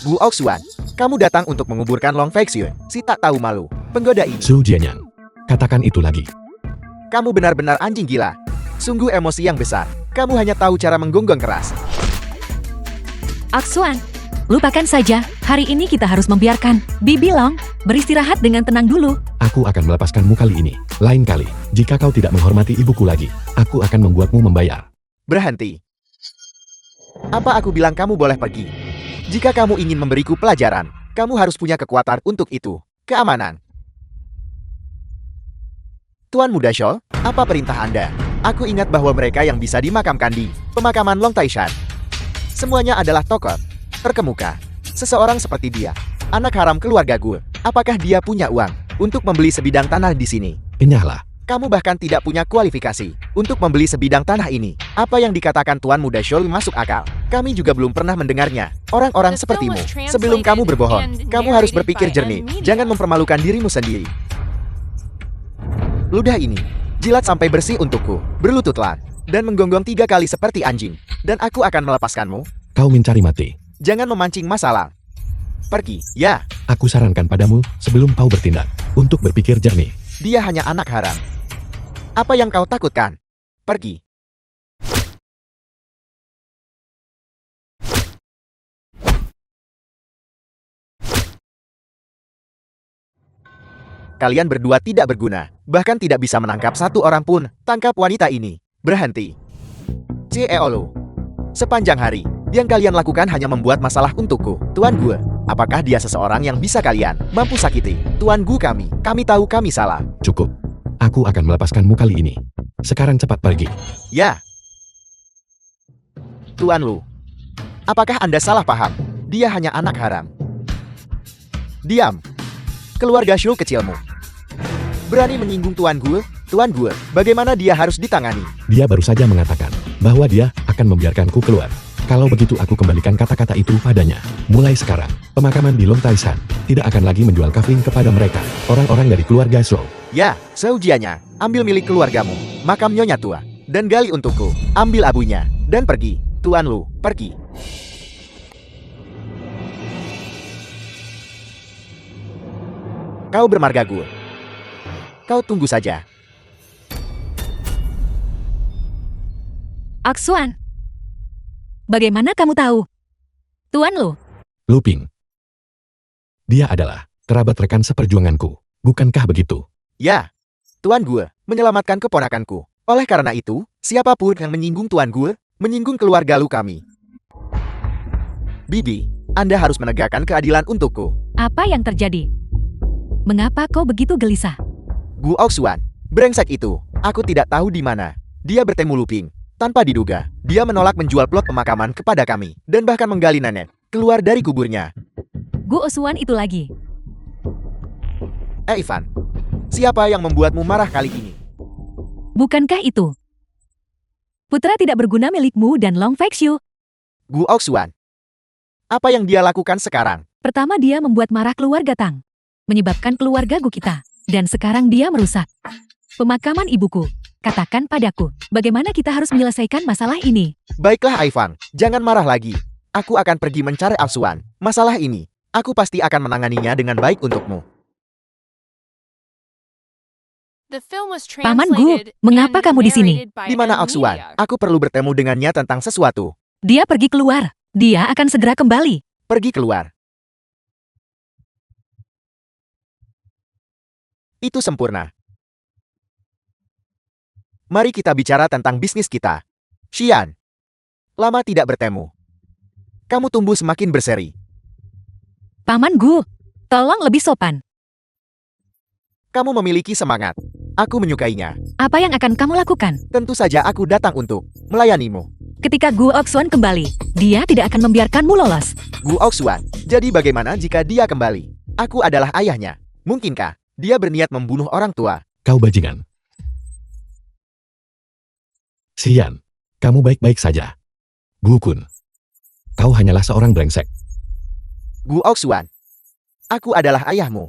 Gu Oxuan, kamu datang untuk menguburkan Long Feixiu, si tak tahu malu, penggoda ini. Su Jianyang, katakan itu lagi. Kamu benar-benar anjing gila. Sungguh emosi yang besar. Kamu hanya tahu cara menggonggong keras. Oxuan, lupakan saja. Hari ini kita harus membiarkan Bibi Long beristirahat dengan tenang dulu. Aku akan melepaskanmu kali ini. Lain kali, jika kau tidak menghormati ibuku lagi, aku akan membuatmu membayar. Berhenti. Apa aku bilang kamu boleh pergi? Jika kamu ingin memberiku pelajaran, kamu harus punya kekuatan untuk itu. Keamanan. Tuan Muda Shou, apa perintah Anda? Aku ingat bahwa mereka yang bisa dimakamkan di pemakaman Long Taishan. Semuanya adalah tokoh terkemuka. Seseorang seperti dia, anak haram keluarga gue. Apakah dia punya uang untuk membeli sebidang tanah di sini? Enyahlah. Kamu bahkan tidak punya kualifikasi untuk membeli sebidang tanah ini. Apa yang dikatakan Tuan Muda Shou masuk akal. Kami juga belum pernah mendengarnya. Orang-orang sepertimu, sebelum kamu berbohong, kamu harus berpikir jernih. Jangan mempermalukan dirimu sendiri. Ludah ini, jilat sampai bersih untukku. Berlututlah, dan menggonggong 3 kali seperti anjing. Dan aku akan melepaskanmu. Kau mencari mati. Jangan memancing masalah. Pergi, ya. Aku sarankan padamu, sebelum kau bertindak, untuk berpikir jernih. Dia hanya anak haram. Apa yang kau takutkan? Pergi. Kalian berdua tidak berguna, bahkan tidak bisa menangkap satu orang pun. Tangkap wanita ini. Berhenti. Ceolo. Sepanjang hari, yang kalian lakukan hanya membuat masalah untukku. Tuan gue, apakah dia seseorang yang bisa kalian mampu sakiti? Tuan gue kami tahu kami salah. Cukup. Aku akan melepaskanmu kali ini. Sekarang cepat pergi. Ya. Tuan Lu, apakah Anda salah paham? Dia hanya anak haram. Diam. Keluarga Shou kecilmu berani menyinggung Tuan Gue? Tuan Gue, bagaimana dia harus ditangani? Dia baru saja mengatakan bahwa dia akan membiarkanku keluar. Kalau begitu aku kembalikan kata-kata itu padanya. Mulai sekarang, pemakaman di Long Taishan tidak akan lagi menjual kafling kepada mereka, orang-orang dari keluarga Shou. Ya, seujianya, ambil milik keluargamu, makam Nyonya Tua, dan gali untukku. Ambil abunya, dan pergi. Tuan Lu, pergi. Kau bermarga gue. Kau tunggu saja. Oxuan, bagaimana kamu tahu? Tuan Lu, Luping. Dia adalah kerabat rekan seperjuanganku, bukankah begitu? Ya, Tuan Gue menyelamatkan keponakanku. Oleh karena itu, siapapun yang menyinggung Tuan Gue, menyinggung keluarga Lu kami. Bibi, Anda harus menegakkan keadilan untukku. apa yang terjadi? Mengapa kau begitu gelisah? Gu Oxuan, brengsek itu. Aku tidak tahu di mana. Dia bertemu Luping. Tanpa diduga, dia menolak menjual plot pemakaman kepada kami. Dan bahkan menggali nenek keluar dari kuburnya. Gu Oxuan itu lagi. Ivan, siapa yang membuatmu marah kali ini? Bukankah itu putra tidak berguna milikmu dan Long Feixiu? Gu Oxuan, apa yang dia lakukan sekarang? Pertama dia membuat marah keluarga Tang, menyebabkan keluarga Gu kita. Dan sekarang dia merusak pemakaman ibuku. Katakan padaku, bagaimana kita harus menyelesaikan masalah ini? Baiklah Ivan, jangan marah lagi. Aku akan pergi mencari Oxuan. Masalah ini, aku pasti akan menanganinya dengan baik untukmu. Paman Gu, mengapa kamu di sini? Di mana Oxuan? Aku perlu bertemu dengannya tentang sesuatu. Dia pergi keluar. Dia akan segera kembali. Pergi keluar. Itu sempurna. Mari kita bicara tentang bisnis kita. Xian, lama tidak bertemu. Kamu tumbuh semakin berseri. Paman Gu, tolong lebih sopan. Kamu memiliki semangat. Aku menyukainya. Apa yang akan kamu lakukan? Tentu saja aku datang untuk melayanimu. Ketika Gu Oxuan kembali, dia tidak akan membiarkanmu lolos. Gu Oxuan, jadi bagaimana jika dia kembali? Aku adalah ayahnya. Mungkinkah dia berniat membunuh orang tua? Kau bajingan. Xian, kamu baik-baik saja. Gu Kun, kau hanyalah seorang brengsek. Gu Oxuan, aku adalah ayahmu.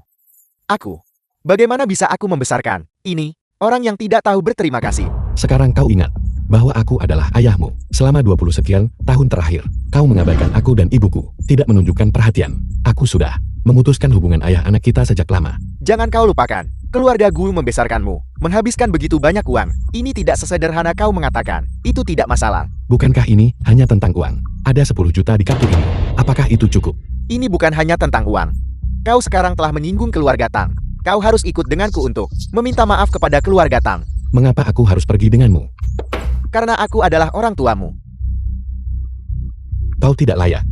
Aku. Bagaimana bisa aku membesarkan ini orang yang tidak tahu berterima kasih? Sekarang kau ingat bahwa aku adalah ayahmu. Selama 20 sekian tahun terakhir, kau mengabaikan aku dan ibuku, tidak menunjukkan perhatian. Aku sudah memutuskan hubungan ayah anak kita sejak lama. Jangan kau lupakan, keluarga Gu membesarkanmu, menghabiskan begitu banyak uang. Ini tidak sesederhana kau mengatakan, itu tidak masalah. Bukankah ini hanya tentang uang? Ada 10 juta di kartu ini. Apakah itu cukup? Ini bukan hanya tentang uang. Kau sekarang telah menyinggung keluarga Tang. Kau harus ikut denganku untuk meminta maaf kepada keluarga Tang. Mengapa aku harus pergi denganmu? Karena aku adalah orang tuamu. Kau tidak layak.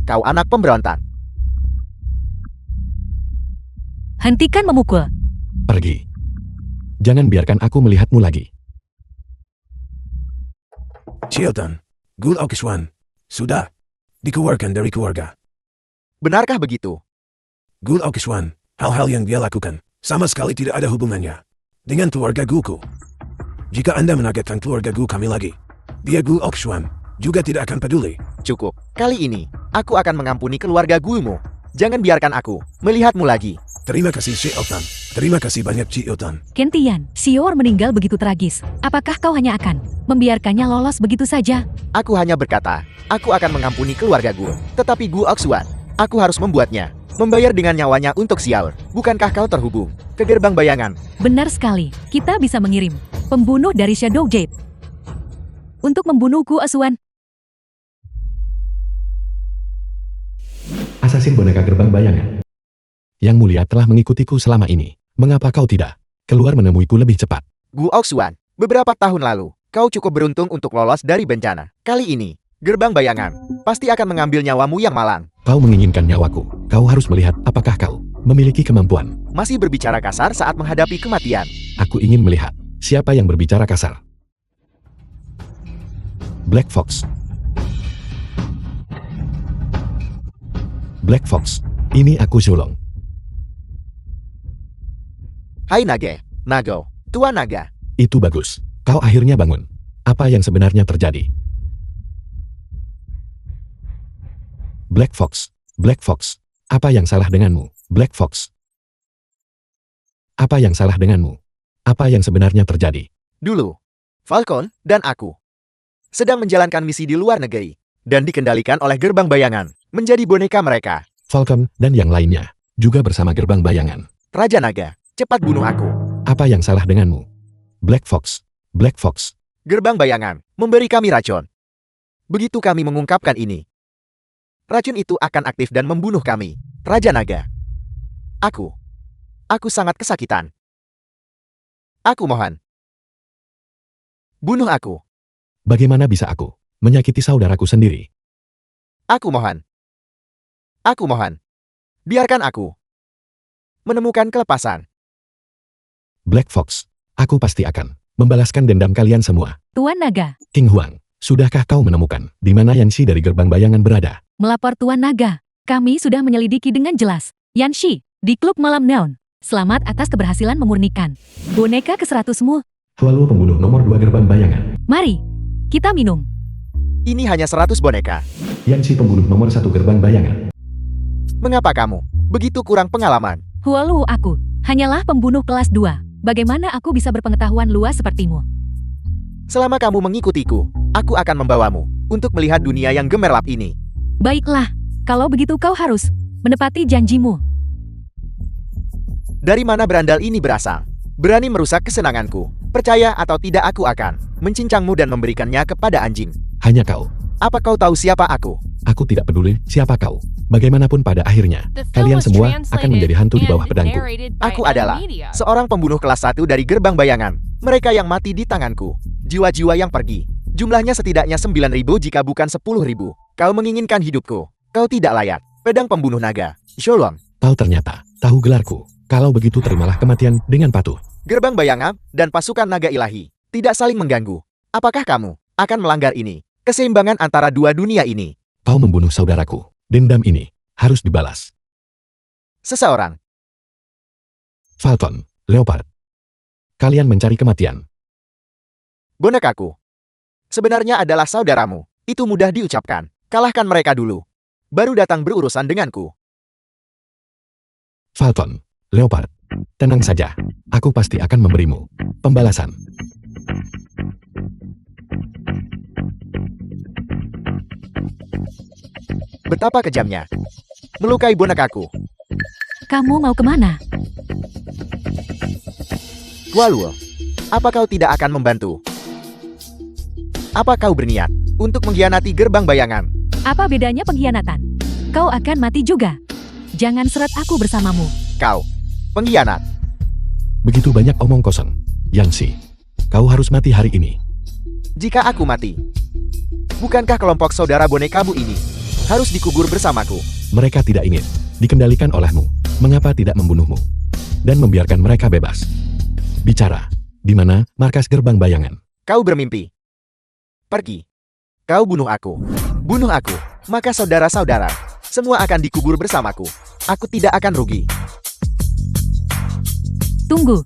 Kau anak pemberontak. Hentikan memukul. Pergi. Jangan biarkan aku melihatmu lagi. Chilton, Gul Aukiswan, sudah dikeluarkan dari keluarga. Benarkah begitu? Gul Aukiswan, hal-hal yang dia lakukan sama sekali tidak ada hubungannya dengan keluarga Guku. Jika Anda menargetkan keluarga Gu kami lagi, dia Gul Aukiswan juga tidak akan peduli. Cukup. Kali ini, aku akan mengampuni keluarga Gumu. Jangan biarkan aku melihatmu lagi. Terima kasih Chilton. Terima kasih banyak Chilton. Kentian, Xior meninggal begitu tragis. Apakah kau hanya akan membiarkannya lolos begitu saja? Aku hanya berkata, aku akan mengampuni keluarga Gu. Tetapi Gu Auksuan, aku harus membuatnya membayar dengan nyawanya untuk Xiao. Bukankah kau terhubung ke gerbang bayangan? Benar sekali. Kita bisa mengirim pembunuh dari Shadow Jade untuk membunuh Gu Asuan. Asasin boneka gerbang bayangan. Yang mulia telah mengikutiku selama ini. Mengapa kau tidak keluar menemuiku lebih cepat? Gu Auksuan, beberapa tahun lalu, kau cukup beruntung untuk lolos dari bencana. Kali ini, gerbang bayangan pasti akan mengambil nyawamu yang malang. Kau menginginkan nyawaku. Kau harus melihat apakah kau memiliki kemampuan. Masih berbicara kasar saat menghadapi kematian. Aku ingin melihat siapa yang berbicara kasar. Black Fox. Black Fox. Ini aku Zulong. Hai Nage, Nago, Tuan Naga. Itu bagus. Kau akhirnya bangun. Apa yang sebenarnya terjadi? Black Fox. Black Fox. Apa yang salah denganmu? Black Fox. Apa yang salah denganmu? Apa yang sebenarnya terjadi? Dulu, Falcon dan aku sedang menjalankan misi di luar negeri dan dikendalikan oleh gerbang bayangan menjadi boneka mereka. Falcon dan yang lainnya juga bersama gerbang bayangan. Raja Naga, cepat bunuh aku. Apa yang salah denganmu? Black Fox. Black Fox. Gerbang bayangan memberi kami racun. Begitu kami mengungkapkan ini, racun itu akan aktif dan membunuh kami. Raja Naga. Aku sangat kesakitan. Aku mohon. Bunuh aku. Bagaimana bisa aku menyakiti saudaraku sendiri? Aku mohon. Aku mohon. Biarkan aku menemukan kelepasan. Black Fox. Aku pasti akan membalaskan dendam kalian semua. Tuan Naga, King Huang, sudahkah kau menemukan di mana Yanxi dari gerbang bayangan berada? melapor Tuan Naga. Kami sudah menyelidiki dengan jelas. Yanxi, di klub malam neon. Selamat atas keberhasilan memurnikan boneka ke-100-mu. Lalu pembunuh nomor 2 gerbang bayangan. Mari, kita minum. Ini hanya 100 boneka. Yanxi pembunuh nomor 1 gerbang bayangan. Mengapa kamu begitu kurang pengalaman? Hualu aku, hanyalah pembunuh kelas 2. Bagaimana aku bisa berpengetahuan luas sepertimu? Selama kamu mengikutiku, aku akan membawamu untuk melihat dunia yang gemerlap ini. Baiklah, kalau begitu kau harus menepati janjimu. Dari mana berandal ini berasal? Berani merusak kesenanganku. Percaya atau tidak aku akan mencincangmu dan memberikannya kepada anjing. Hanya kau. Apa kau tahu siapa aku? Aku tidak peduli siapa kau. Bagaimanapun pada akhirnya, kalian semua akan menjadi hantu di bawah pedangku. Aku adalah seorang pembunuh kelas 1 dari gerbang bayangan. Mereka yang mati di tanganku. Jiwa-jiwa yang pergi. Jumlahnya setidaknya 9.000 jika bukan 10.000. Kau menginginkan hidupku. Kau tidak layak. Pedang pembunuh naga. Sholong. Kau ternyata tahu gelarku. Kalau begitu terimalah kematian dengan patuh. Gerbang bayangan dan pasukan naga ilahi tidak saling mengganggu. Apakah kamu akan melanggar ini? Keseimbangan antara dua dunia ini. Kau membunuh saudaraku. Dendam ini harus dibalas. Seseorang. Falcon, Leopard. Kalian mencari kematian. Bonekaku. Sebenarnya adalah saudaramu. Itu mudah diucapkan. Kalahkan mereka dulu. Baru datang berurusan denganku. Falcon, Leopard. Tenang saja. Aku pasti akan memberimu pembalasan. Betapa kejamnya. Melukai bonekaku. Kamu mau kemana? Gualuo, apa kau tidak akan membantu? Apa kau berniat untuk mengkhianati gerbang bayangan? Apa bedanya pengkhianatan? Kau akan mati juga. Jangan seret aku bersamamu. Kau, pengkhianat. Begitu banyak omong kosong. Yangshi, kau harus mati hari ini. Jika aku mati, bukankah kelompok saudara bonekamu ini harus dikubur bersamaku? Mereka tidak ingin dikendalikan olehmu. Mengapa tidak membunuhmu? Dan membiarkan mereka bebas. Bicara, di mana markas gerbang bayangan? Kau bermimpi. Pergi. Kau bunuh aku. Bunuh aku, maka saudara-saudara semua akan dikubur bersamaku. Aku tidak akan rugi. Tunggu.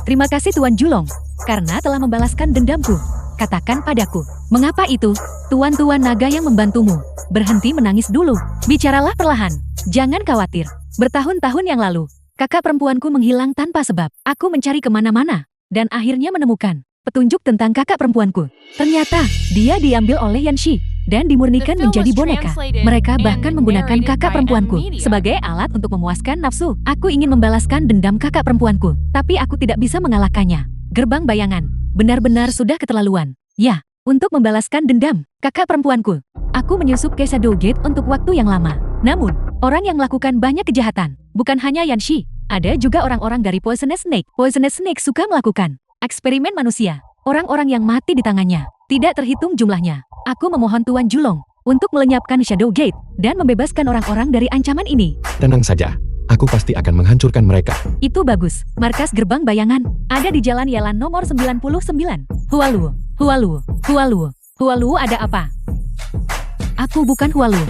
Terima kasih Tuan Julong, karena telah membalaskan dendamku. Katakan padaku, mengapa itu, tuan-tuan naga yang membantumu? Berhenti menangis dulu. Bicaralah perlahan. Jangan khawatir. Bertahun-tahun yang lalu, kakak perempuanku menghilang tanpa sebab. Aku mencari kemana-mana, dan akhirnya menemukan petunjuk tentang kakak perempuanku. Ternyata, dia diambil oleh Yanshi dan dimurnikan menjadi boneka. Mereka bahkan menggunakan kakak perempuanku sebagai alat untuk memuaskan nafsu. Aku ingin membalaskan dendam kakak perempuanku, tapi aku tidak bisa mengalahkannya. Gerbang bayangan, benar-benar sudah keterlaluan. Ya, untuk membalaskan dendam kakak perempuanku, aku menyusup ke Shadow Gate untuk waktu yang lama. Namun, orang yang melakukan banyak kejahatan, bukan hanya Yanshi, ada juga orang-orang dari Poisonous Snake. Poisonous Snake suka melakukan eksperimen manusia. Orang-orang yang mati di tangannya tidak terhitung jumlahnya. Aku memohon Tuan Julong untuk melenyapkan Shadow Gate dan membebaskan orang-orang dari ancaman ini. Tenang saja, aku pasti akan menghancurkan mereka. Itu bagus. Markas gerbang bayangan ada di Jalan Yalan nomor 99. Hualuo, Hualuo, Hualuo, Hualuo ada apa? Aku bukan Hualuo.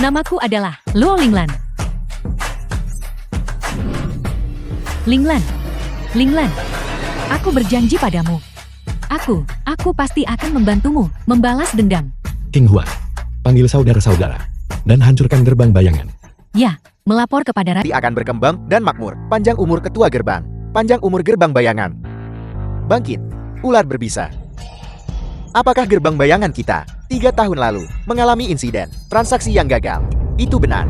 Namaku adalah Luo Linglan. Linglan, Linglan. Aku berjanji padamu. Aku pasti akan membantumu membalas dendam. King Hua, panggil saudara-saudara dan hancurkan gerbang bayangan. Ya, melapor kepada Nanti akan berkembang dan makmur. Panjang umur ketua gerbang. Panjang umur gerbang bayangan. Bangkit, ular berbisa. Apakah gerbang bayangan kita 3 tahun lalu mengalami insiden transaksi yang gagal? Itu benar.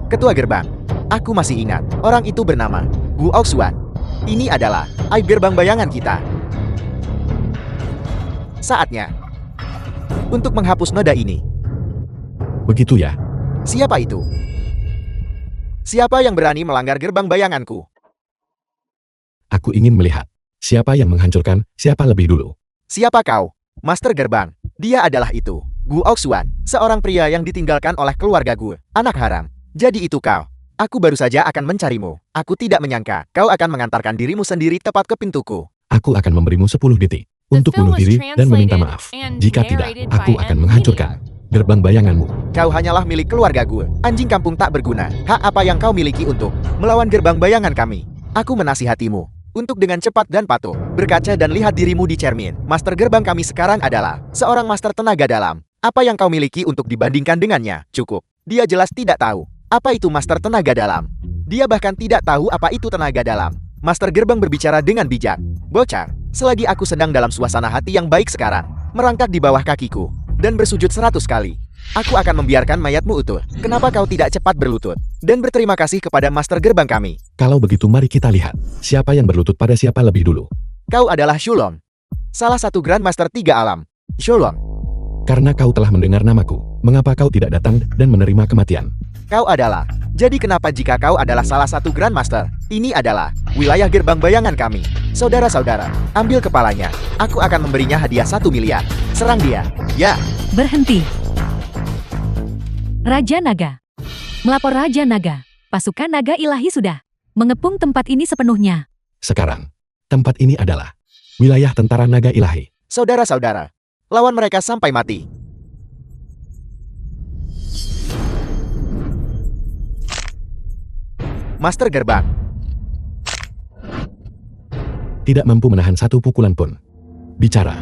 Ketua gerbang, aku masih ingat. Orang itu bernama Gu Oxuan. Ini adalah aib gerbang bayangan kita. Saatnya untuk menghapus noda ini. Begitu ya? Siapa itu? Siapa yang berani melanggar gerbang bayanganku? Aku ingin melihat siapa yang menghancurkan siapa lebih dulu. Siapa kau? Master gerbang. Dia adalah itu. Gu Oxuan, seorang pria yang ditinggalkan oleh keluarga Gu. Anak haram. Jadi itu kau. Aku baru saja akan mencarimu. Aku tidak menyangka kau akan mengantarkan dirimu sendiri tepat ke pintuku. Aku akan memberimu 10 detik untuk bunuh diri dan meminta maaf. Jika tidak, aku akan menghancurkan gerbang bayanganmu. Kau hanyalah milik keluarga gue. Anjing kampung tak berguna. Hak apa yang kau miliki untuk melawan gerbang bayangan kami? Aku menasihatimu untuk dengan cepat dan patuh berkaca dan lihat dirimu di cermin. Master gerbang kami sekarang adalah seorang master tenaga dalam. Apa yang kau miliki untuk dibandingkan dengannya? Cukup. Dia jelas tidak tahu apa itu master tenaga dalam. Dia bahkan tidak tahu apa itu tenaga dalam. Master gerbang berbicara dengan bijak. Bocah, selagi aku sedang dalam suasana hati yang baik sekarang, merangkak di bawah kakiku dan bersujud 100 kali, aku akan membiarkan mayatmu utuh. Kenapa kau tidak cepat berlutut dan berterima kasih kepada master gerbang kami? Kalau begitu mari kita lihat siapa yang berlutut pada siapa lebih dulu. Kau adalah Shulong, salah satu Grandmaster 3 alam. Shulong, Karena kau telah mendengar namaku, mengapa kau tidak datang dan menerima kematian? kau adalah. Jadi kenapa jika kau adalah salah satu Grandmaster? Ini adalah wilayah gerbang bayangan kami. Saudara-saudara, ambil kepalanya. Aku akan memberinya hadiah 1 miliar. Serang dia. Ya. Berhenti. Raja Naga. Melapor Raja Naga. Pasukan naga ilahi sudah mengepung tempat ini sepenuhnya. Sekarang, tempat ini adalah wilayah tentara naga ilahi. Saudara-saudara, lawan mereka sampai mati. Master gerbang. Tidak mampu menahan satu pukulan pun. Bicara.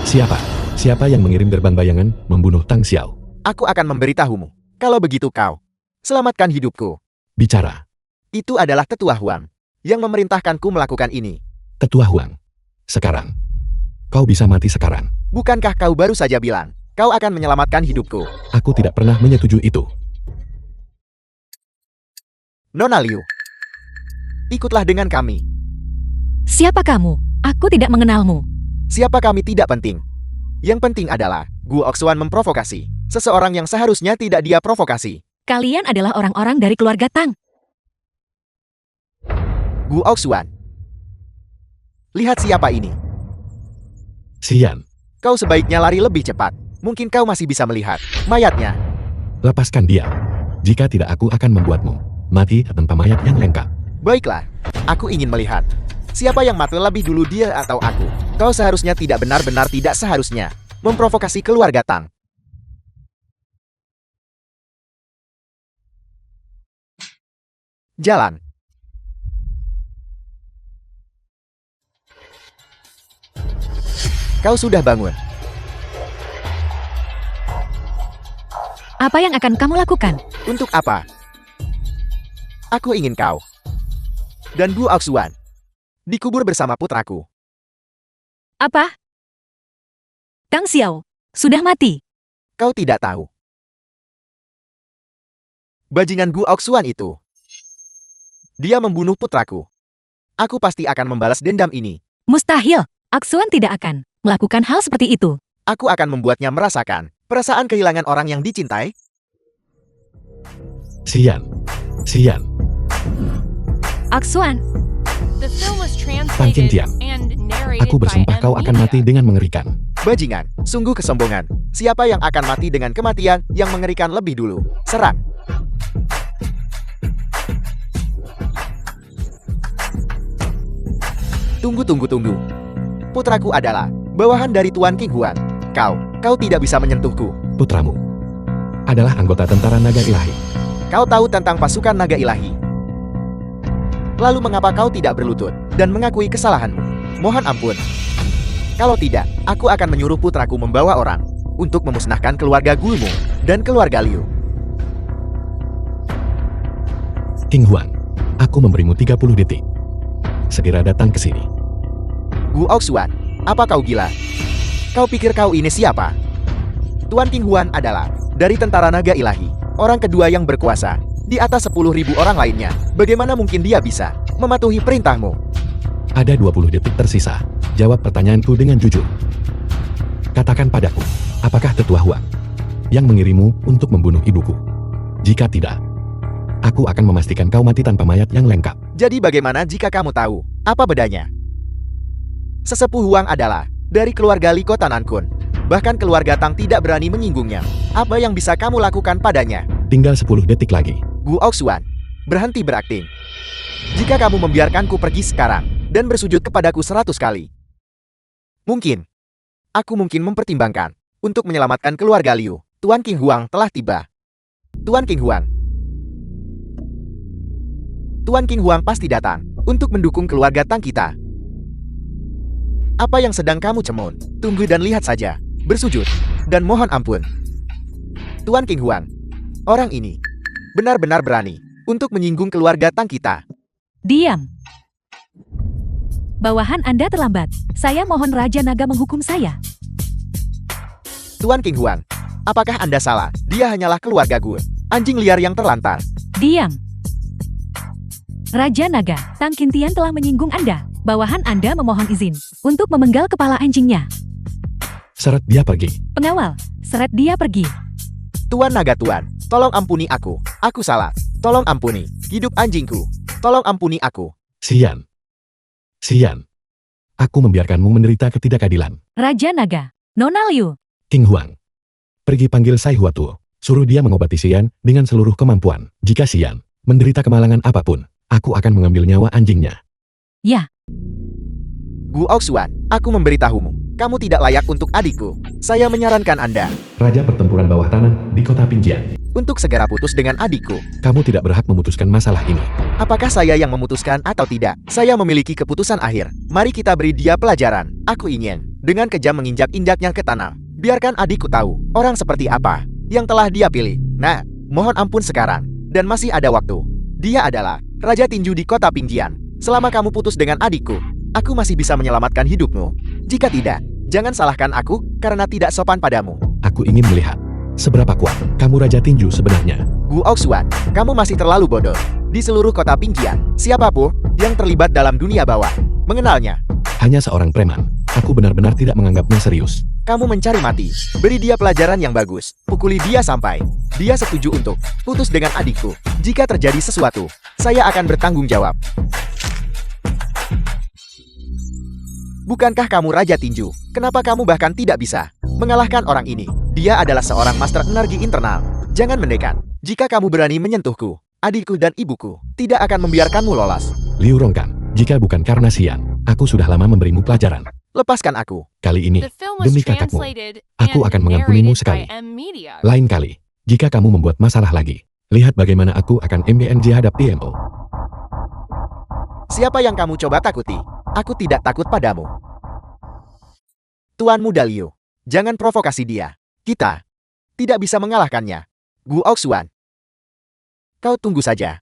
Siapa? Siapa yang mengirim gerbang bayangan membunuh Tang Xiao? Aku akan memberitahumu. Kalau begitu kau selamatkan hidupku. Bicara. Itu adalah Tetua Huang yang memerintahkanku melakukan ini. Tetua Huang. Sekarang. Kau bisa mati sekarang. Bukankah kau baru saja bilang kau akan menyelamatkan hidupku. Aku tidak pernah menyetujui itu. Nona Liu, ikutlah dengan kami. Siapa kamu? Aku tidak mengenalmu. Siapa kami tidak penting. Yang penting adalah Gu Oxuan memprovokasi seseorang yang seharusnya tidak dia provokasi. Kalian adalah orang-orang dari keluarga Tang. Gu Oxuan. Lihat siapa ini. Xian, Kau sebaiknya lari lebih cepat. Mungkin kau masih bisa melihat mayatnya. lepaskan dia. Jika tidak aku akan membuatmu mati tanpa mayat yang lengkap. Baiklah, aku ingin melihat. Siapa yang mati lebih dulu, dia atau aku? Kau seharusnya tidak, benar-benar tidak seharusnya memprovokasi keluarga Tang. Jalan. Kau sudah bangun. Apa yang akan kamu lakukan? Untuk apa? Aku ingin kau dan Bu Oxuan dikubur bersama putraku. Apa? Tang Xiao, sudah mati. Kau tidak tahu. Bajingan Gu Oxuan itu. Dia membunuh putraku. Aku pasti akan membalas dendam ini. Mustahil, Aksuan tidak akan melakukan hal seperti itu. Aku akan membuatnya merasakan perasaan kehilangan orang yang dicintai. Xian, Xian, Aksuan, Tan Qingtian. Aku bersumpah kau akan mati dengan mengerikan. Bajingan, sungguh kesombongan. Siapa yang akan mati dengan kematian yang mengerikan lebih dulu? Serang. Tunggu. Putraku adalah bawahan dari Tuan King Huan. Kau tidak bisa menyentuhku. Putramu adalah anggota tentara naga ilahi. Kau tahu tentang pasukan naga ilahi. Lalu mengapa kau tidak berlutut dan mengakui kesalahanmu? Mohon ampun. Kalau tidak, aku akan menyuruh putraku membawa orang untuk memusnahkan keluarga Gulmu dan keluarga Liu. King Huan, aku memberimu 30 detik. Segera datang ke sini. Gu Oxuan, apa kau gila? Kau pikir kau ini siapa? Tuan King Huan adalah dari tentara naga ilahi, orang kedua yang berkuasa di atas 10.000 orang lainnya. Bagaimana mungkin dia bisa mematuhi perintahmu? Ada 20 detik tersisa. Jawab pertanyaanku dengan jujur. Katakan padaku, apakah Tetua Huang yang mengirimmu untuk membunuh ibuku? Jika tidak, aku akan memastikan kau mati tanpa mayat yang lengkap. Jadi bagaimana jika kamu tahu apa bedanya? Sesepuh Huang adalah dari keluarga Li Kota Nankun. Bahkan keluarga Tang tidak berani menyinggungnya. Apa yang bisa kamu lakukan padanya? Tinggal 10 detik lagi. Gu Oxuan, berhenti berakting. Jika kamu membiarkanku pergi sekarang dan bersujud kepadaku 100 kali, aku mungkin mempertimbangkan untuk menyelamatkan keluarga Liu. Tuan King Huang telah tiba. Tuan King Huang. Tuan King Huang pasti datang untuk mendukung keluarga Tang kita. Apa yang sedang kamu cemun? Tunggu dan lihat saja. Bersujud dan mohon ampun. Tuan King Huang, orang ini benar-benar berani untuk menyinggung keluarga Tang kita. Diam. Bawahan Anda terlambat. Saya mohon Raja Naga menghukum saya. Tuan King Huang, apakah Anda salah? Dia hanyalah keluarga gue. Anjing liar yang terlantar. Diam. Raja Naga, Tang Qingtian telah menyinggung Anda. Bawahan Anda memohon izin untuk memenggal kepala anjingnya. Seret dia pergi. Pengawal, seret dia pergi. Tuan Naga Tuan, tolong ampuni aku. Aku salah. Tolong ampuni. Hidup anjingku. Tolong ampuni aku. Xian, Xian, aku membiarkanmu menderita ketidakadilan. Raja Naga, Nona Liu. King Huang, pergi panggil Sai Huatuo. Suruh dia mengobati Xian dengan seluruh kemampuan. Jika Xian menderita kemalangan apapun, aku akan mengambil nyawa anjingnya. Ya, Gu Oxuan, aku memberitahumu. Kamu tidak layak untuk adikku. Saya menyarankan Anda Raja pertempuran bawah tanah di kota Pinjian. untuk segera putus dengan adikku. Kamu tidak berhak memutuskan masalah ini. Apakah saya yang memutuskan atau tidak? Saya memiliki keputusan akhir. Mari kita beri dia pelajaran. Aku ingin dengan kejam menginjak-injaknya ke tanah. Biarkan adikku tahu orang seperti apa yang telah dia pilih. Nah, mohon ampun sekarang. Dan masih ada waktu. Dia adalah Raja Tinju di kota Pinjian. Selama kamu putus dengan adikku, aku masih bisa menyelamatkan hidupmu. Jika tidak, jangan salahkan aku karena tidak sopan padamu. aku ingin melihat seberapa kuat kamu Raja Tinju sebenarnya. Gu Oxuan, kamu masih terlalu bodoh. Di seluruh kota Pingjian, siapapun yang terlibat dalam dunia bawah mengenalnya. Hanya seorang preman. Aku benar-benar tidak menganggapnya serius. Kamu mencari mati. Beri dia pelajaran yang bagus. Pukuli dia sampai dia setuju untuk putus dengan adikku. Jika terjadi sesuatu, saya akan bertanggung jawab. Bukankah kamu Raja Tinju? Kenapa kamu bahkan tidak bisa mengalahkan orang ini? Dia adalah seorang master energi internal. Jangan mendekat. Jika kamu berani menyentuhku, adikku dan ibuku tidak akan membiarkanmu lolos. Liu Rongkan, jika bukan karena Xian, aku sudah lama memberimu pelajaran. Lepaskan aku. Kali ini, The film was demi katamu, translated aku and akan mengampunimu narrated sekali. by M Media. Lain kali, jika kamu membuat masalah lagi, lihat bagaimana aku akan MBNJ hadapi MO. Siapa yang kamu coba takuti? Aku tidak takut padamu. Tuan Muda Liu, jangan provokasi dia. Kita tidak bisa mengalahkannya. Gu Oxuan, kau tunggu saja.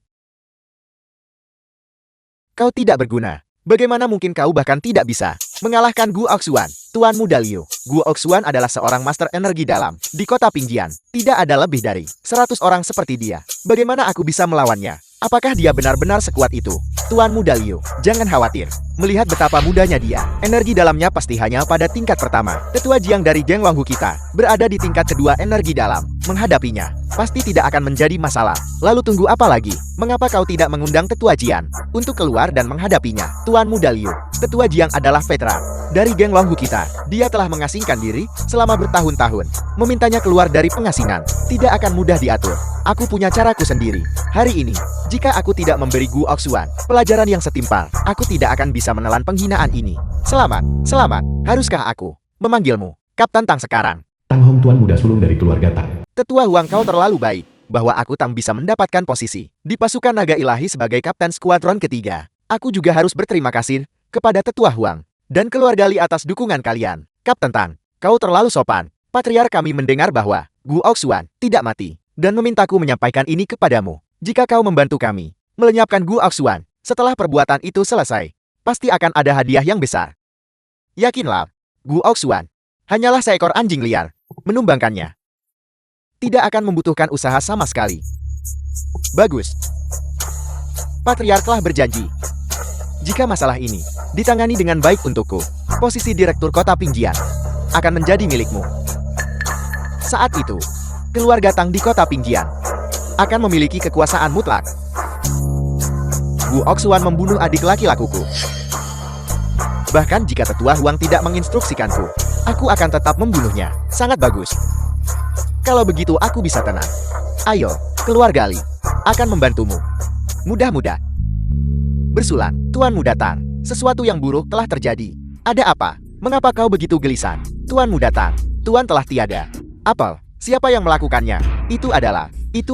Kau tidak berguna. Bagaimana mungkin kau bahkan tidak bisa mengalahkan Gu Oxuan? Tuan Muda Liu, Gu Oxuan adalah seorang master energi dalam di kota Pingjian. Tidak ada lebih dari 100 orang seperti dia. Bagaimana aku bisa melawannya? Apakah dia benar-benar sekuat itu? Tuan Muda Liu, jangan khawatir. Melihat betapa mudanya dia, energi dalamnya pasti hanya pada tingkat pertama. Tetua Jiang dari geng Wanghu kita berada di tingkat kedua energi dalam. Menghadapinya, pasti tidak akan menjadi masalah. Lalu tunggu apa lagi? Mengapa kau tidak mengundang Tetua Jiang untuk keluar dan menghadapinya? Tuan Muda Liu, Tetua Jiang adalah veteran dari geng Wanghu kita. Dia telah mengasingkan diri selama bertahun-tahun. Memintanya keluar dari pengasingan tidak akan mudah diatur. Aku punya caraku sendiri. Hari ini, jika aku tidak memberi Gu Oxuan pelajaran yang setimpal, aku tidak akan bisa menelan penghinaan ini. Selamat, selamat. Haruskah aku memanggilmu Kapten Tang sekarang? Tang Hong Tuan muda sulung dari keluarga Tang. Tetua Huang, kau terlalu baik bahwa aku Tang bisa mendapatkan posisi di pasukan naga ilahi sebagai kapten skuadron ketiga. Aku juga harus berterima kasih kepada Tetua Huang dan keluarga Li atas dukungan kalian. Kapten Tang, kau terlalu sopan. Patriar kami mendengar bahwa Gu Oxuan tidak mati dan memintaku menyampaikan ini kepadamu. Jika kau membantu kami melenyapkan Gu Oxuan, setelah perbuatan itu selesai, pasti akan ada hadiah yang besar. Yakinlah, Gu Oxuan hanyalah seekor anjing liar. Menumbangkannya tidak akan membutuhkan usaha sama sekali. Bagus. Patriark telah berjanji. Jika masalah ini ditangani dengan baik untukku, posisi direktur kota Pingjian akan menjadi milikmu. Saat itu, keluarga Tang di kota Pingjian akan memiliki kekuasaan mutlak. Gu Oxuan membunuh adik laki-lakuku. Bahkan jika Tetua Huang tidak menginstruksikanku, aku akan tetap membunuhnya. Sangat bagus. Kalau begitu aku bisa tenang. Ayo, keluarga Li akan membantumu. Mudah-mudah. Bersulan, Tuan Muda Tang. Sesuatu yang buruk telah terjadi. Ada apa? Mengapa kau begitu gelisah? Tuan Muda Tang, Tuan telah tiada. Apel, siapa yang melakukannya? Itu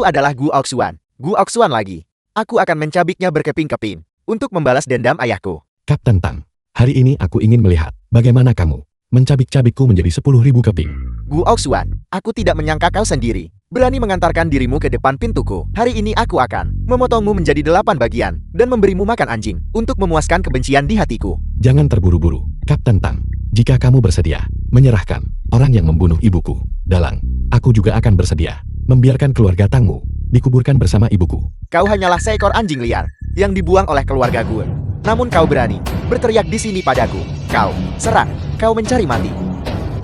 adalah Gu Oxuan. Gu Oxuan lagi. Aku akan mencabiknya berkeping-keping untuk membalas dendam ayahku. Kapten Tang, hari ini aku ingin melihat bagaimana kamu mencabik-cabikku menjadi 10.000 keping. Gu Oxuan, aku tidak menyangka kau sendiri berani mengantarkan dirimu ke depan pintuku. Hari ini aku akan memotongmu menjadi 8 bagian dan memberimu makan anjing untuk memuaskan kebencian di hatiku. Jangan terburu-buru, Kapten Tang. Jika kamu bersedia menyerahkan orang yang membunuh ibuku, Dalang, aku juga akan bersedia membiarkan keluarga Tangmu dikuburkan bersama ibuku. Kau hanyalah seekor anjing liar yang dibuang oleh keluarga gue. Namun kau berani berteriak di sini padaku. Kau serang, kau mencari mati.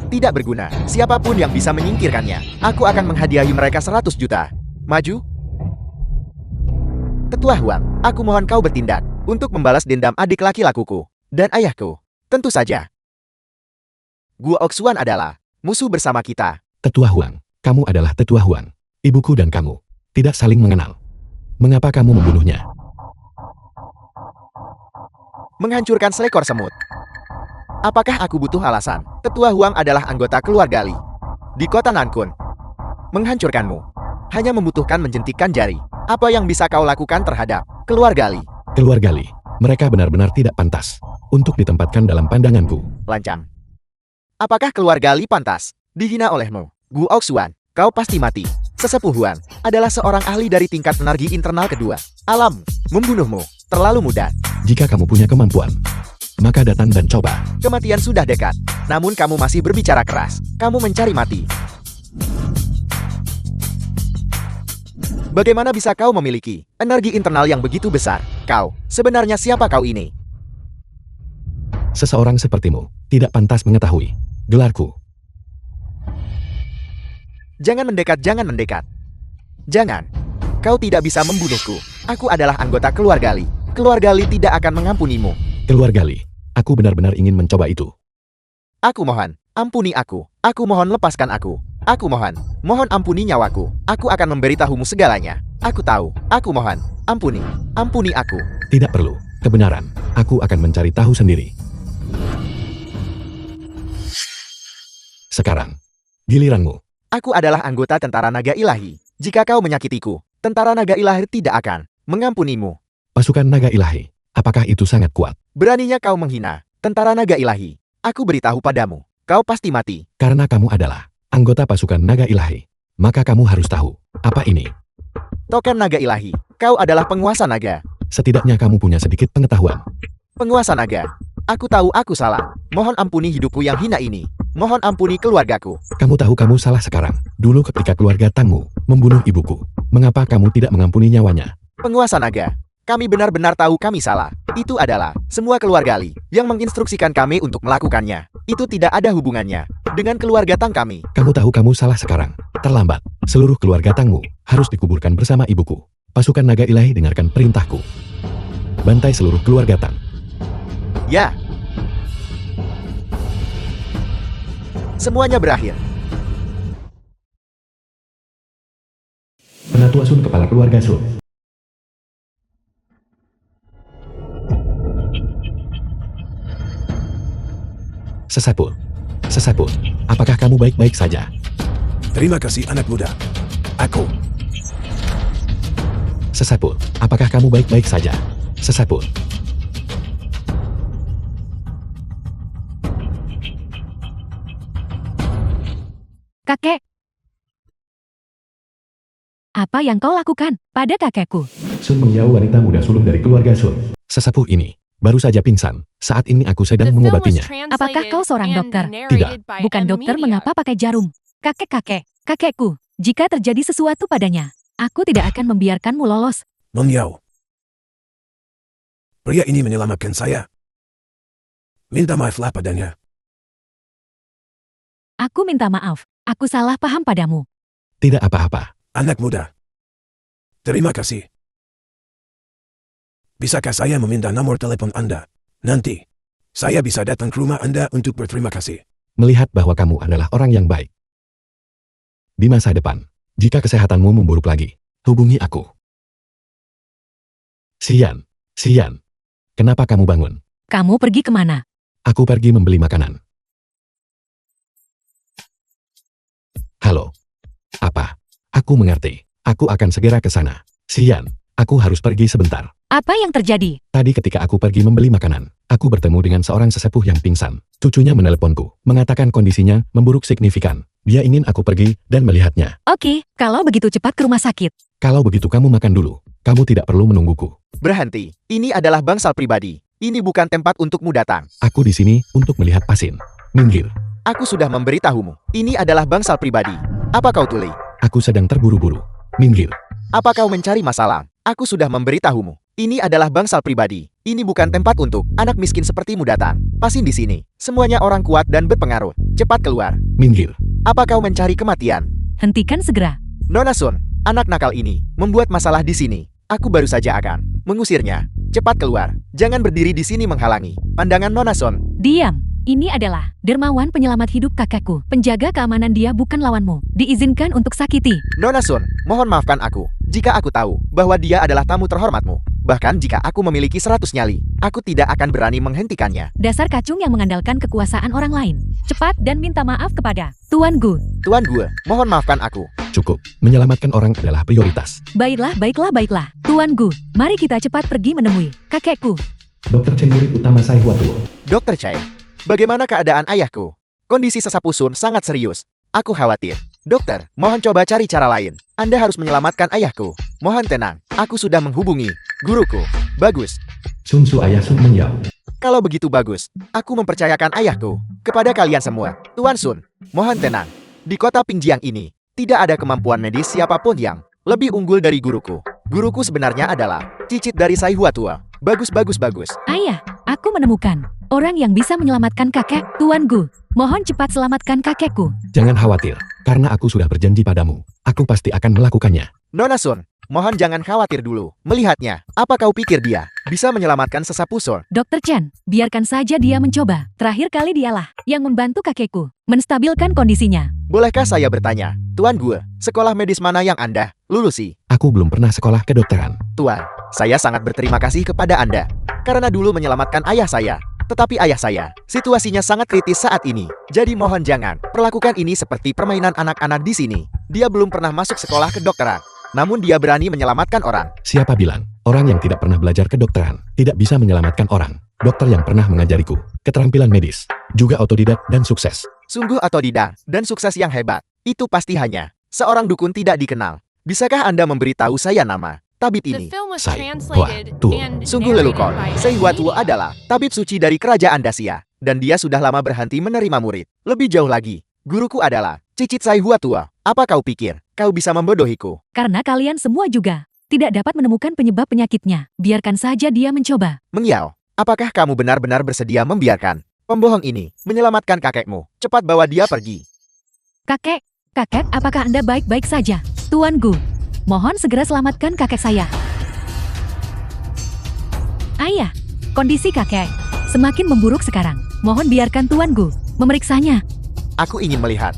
Tidak berguna. Siapapun yang bisa menyingkirkannya, aku akan menghadiahi mereka 100 juta. Maju. Tetua Huang, aku mohon kau bertindak untuk membalas dendam adik laki-lakuku dan ayahku. Tentu saja. Gu Oxuan adalah musuh bersama kita. Tetua Huang, kamu adalah Tetua Huang. Ibuku dan kamu tidak saling mengenal. Mengapa kamu membunuhnya? Menghancurkan seekor semut. Apakah aku butuh alasan? Tetua Huang adalah anggota keluarga Li di kota Nankun. Menghancurkanmu hanya membutuhkan menjentikkan jari. Apa yang bisa kau lakukan terhadap keluarga Li? Keluarga Li, mereka benar-benar tidak pantas untuk ditempatkan dalam pandanganku. Lancang. Apakah keluarga Li pantas dihina olehmu? Gu Oxuan, kau pasti mati. Sesepuh Huang adalah seorang ahli dari tingkat energi internal kedua. Alam, membunuhmu terlalu mudah. Jika kamu punya kemampuan, maka datang dan coba. Kematian sudah dekat, namun kamu masih berbicara keras. Kamu mencari mati. Bagaimana bisa kau memiliki energi internal yang begitu besar? Kau, sebenarnya siapa kau ini? Seseorang sepertimu tidak pantas mengetahui gelarku. Jangan mendekat, jangan mendekat. Jangan. Kau tidak bisa membunuhku. Aku adalah anggota keluarga Li. Keluarga Li tidak akan mengampunimu. Keluarga Li, aku benar-benar ingin mencoba itu. Aku mohon, ampuni aku. Aku mohon lepaskan aku. Aku mohon ampuni nyawaku. Aku akan memberitahumu segalanya. Aku tahu, aku mohon, ampuni aku. Tidak perlu, kebenaran. Aku akan mencari tahu sendiri. Sekarang, giliranmu. Aku adalah anggota tentara naga ilahi. Jika kau menyakitiku, tentara naga ilahi tidak akan mengampunimu. Pasukan naga ilahi, apakah itu sangat kuat? Beraninya kau menghina tentara naga ilahi. Aku beritahu padamu, kau pasti mati. Karena kamu adalah anggota pasukan naga ilahi, maka kamu harus tahu, apa ini? Token naga ilahi, kau adalah penguasa naga. Setidaknya kamu punya sedikit pengetahuan. Penguasa naga. Aku tahu aku salah. Mohon ampuni hidupku yang hina ini. Mohon ampuni keluargaku. Kamu tahu kamu salah sekarang. Dulu ketika keluarga Tangmu membunuh ibuku, mengapa kamu tidak mengampuni nyawanya? Penguasa naga. Kami benar-benar tahu kami salah. Itu adalah semua keluarga Li yang menginstruksikan kami untuk melakukannya. Itu tidak ada hubungannya dengan keluarga Tang kami. Kamu tahu kamu salah sekarang. Terlambat. Seluruh keluarga Tangmu harus dikuburkan bersama ibuku. Pasukan naga ilahi dengarkan perintahku. Bantai seluruh keluarga Tang. Ya. Semuanya berakhir. Penatua Sun kepala keluarga Sun. Sesapul. Sesapul. Apakah kamu baik-baik saja? Terima kasih anak muda. Aku. Sesapul. Apakah kamu baik-baik saja? Sesapul. Kakek. Apa yang kau lakukan pada kakekku? Sun menjauh wanita muda sulung dari keluarga Sun. Sesepuh ini baru saja pingsan. Saat ini aku sedang mengobatinya. Apakah kau seorang dokter? Tidak. Bukan dokter, mengapa pakai jarum? Kakekku, jika terjadi sesuatu padanya, aku tidak akan membiarkanmu lolos. Menjauh. Pria ini menyelamatkan saya. Minta maaflah padanya. Aku minta maaf, aku salah paham padamu. Tidak apa-apa. Anak muda. Terima kasih. Bisakah saya meminta nomor telepon Anda? Nanti, saya bisa datang ke rumah Anda untuk berterima kasih. Melihat bahwa kamu adalah orang yang baik. Di masa depan, jika kesehatanmu memburuk lagi, hubungi aku. Sian. Kenapa kamu bangun? Kamu pergi kemana? Aku pergi membeli makanan. Halo. Apa? Aku mengerti. Aku akan segera ke sana. Sian, aku harus pergi sebentar. Apa yang terjadi? Tadi ketika aku pergi membeli makanan, aku bertemu dengan seorang sesepuh yang pingsan. Cucunya meneleponku, mengatakan kondisinya memburuk signifikan. Dia ingin aku pergi dan melihatnya. Oke, kalau begitu cepat ke rumah sakit. Kalau begitu kamu makan dulu. Kamu tidak perlu menungguku. Berhenti. Ini adalah bangsal pribadi. Ini bukan tempat untukmu datang. Aku di sini untuk melihat pasien. Minggir. Aku sudah memberitahumu. Ini adalah bangsal pribadi. Apa kau tuli? Aku sedang terburu-buru. Minggir. Apa kau mencari masalah? Aku sudah memberitahumu. Ini adalah bangsal pribadi. Ini bukan tempat untuk anak miskin sepertimu datang. Pasin di sini. Semuanya orang kuat dan berpengaruh. Cepat keluar. Minggir. Apa kau mencari kematian? Hentikan segera. Nona Sun, anak nakal ini membuat masalah di sini. Aku baru saja akan mengusirnya. Cepat keluar. Jangan berdiri di sini menghalangi pandangan Nona Sun. Diam. Ini adalah dermawan penyelamat hidup kakekku. Penjaga keamanan dia bukan lawanmu. Diizinkan untuk sakiti. Nona Sun, mohon maafkan aku. Jika aku tahu bahwa dia adalah tamu terhormatmu. Bahkan jika aku memiliki 100 nyali, aku tidak akan berani menghentikannya. Dasar kacung yang mengandalkan kekuasaan orang lain. Cepat dan minta maaf kepada Tuan Gu. Tuan Gue, mohon maafkan aku. Cukup. Menyelamatkan orang adalah prioritas. Baiklah. Tuan Gu, mari kita cepat pergi menemui kakekku. Dr. Chen murid utama Sai Huatuo. Dokter Chai, bagaimana keadaan ayahku? Kondisi Sesapu Sun sangat serius. Aku khawatir. Dokter, mohon coba cari cara lain. Anda harus menyelamatkan ayahku. Mohon tenang. Aku sudah menghubungi guruku. Bagus. Sun Su ayah Sun menjauh. Kalau begitu bagus, aku mempercayakan ayahku kepada kalian semua. Tuan Sun, mohon tenang. Di kota Pingjiang ini, tidak ada kemampuan medis siapapun yang Lebih unggul dari guruku. Guruku sebenarnya adalah cicit dari Sai Huatua. Bagus, bagus, bagus. Ayah, aku menemukan orang yang bisa menyelamatkan kakek, Tuan Gu. Mohon cepat selamatkan kakekku. Jangan khawatir, karena aku sudah berjanji padamu. Aku pasti akan melakukannya. Nona Sun, mohon jangan khawatir dulu. Melihatnya, apa kau pikir dia bisa menyelamatkan sesapu Sun? Dr. Chen, biarkan saja dia mencoba. Terakhir kali dialah yang membantu kakekku menstabilkan kondisinya. Bolehkah saya bertanya, Tuan Gue, sekolah medis mana yang Anda lulusi? Aku belum pernah sekolah kedokteran. Tuan, saya sangat berterima kasih kepada Anda. Karena dulu menyelamatkan ayah saya. Tetapi ayah saya, situasinya sangat kritis saat ini. Jadi mohon jangan perlakukan ini seperti permainan anak-anak di sini. Dia belum pernah masuk sekolah kedokteran. Namun dia berani menyelamatkan orang. Siapa bilang, orang yang tidak pernah belajar kedokteran, tidak bisa menyelamatkan orang? Dokter yang pernah mengajariku, keterampilan medis, juga otodidak dan sukses. Sungguh otodidak dan sukses yang hebat. Itu pasti hanya seorang dukun tidak dikenal. Bisakah Anda memberitahu saya nama tabib ini? Sai Hua Tu. Sungguh lelucon. Sai Hua Tu adalah tabib suci dari kerajaan Dacia. Dan dia sudah lama berhenti menerima murid. Lebih jauh lagi, guruku adalah cicit Sai Hua Tua. Apa kau pikir kau bisa membodohiku? Karena kalian semua juga tidak dapat menemukan penyebab penyakitnya. Biarkan saja dia mencoba. Mengiau, apakah kamu benar-benar bersedia membiarkan pembohong ini menyelamatkan kakekmu? Cepat bawa dia pergi. Kakek, apakah Anda baik-baik saja? Tuan Gu, mohon segera selamatkan kakek saya. Ayah, kondisi kakek semakin memburuk sekarang. Mohon biarkan Tuan Gu memeriksanya. Aku ingin melihat.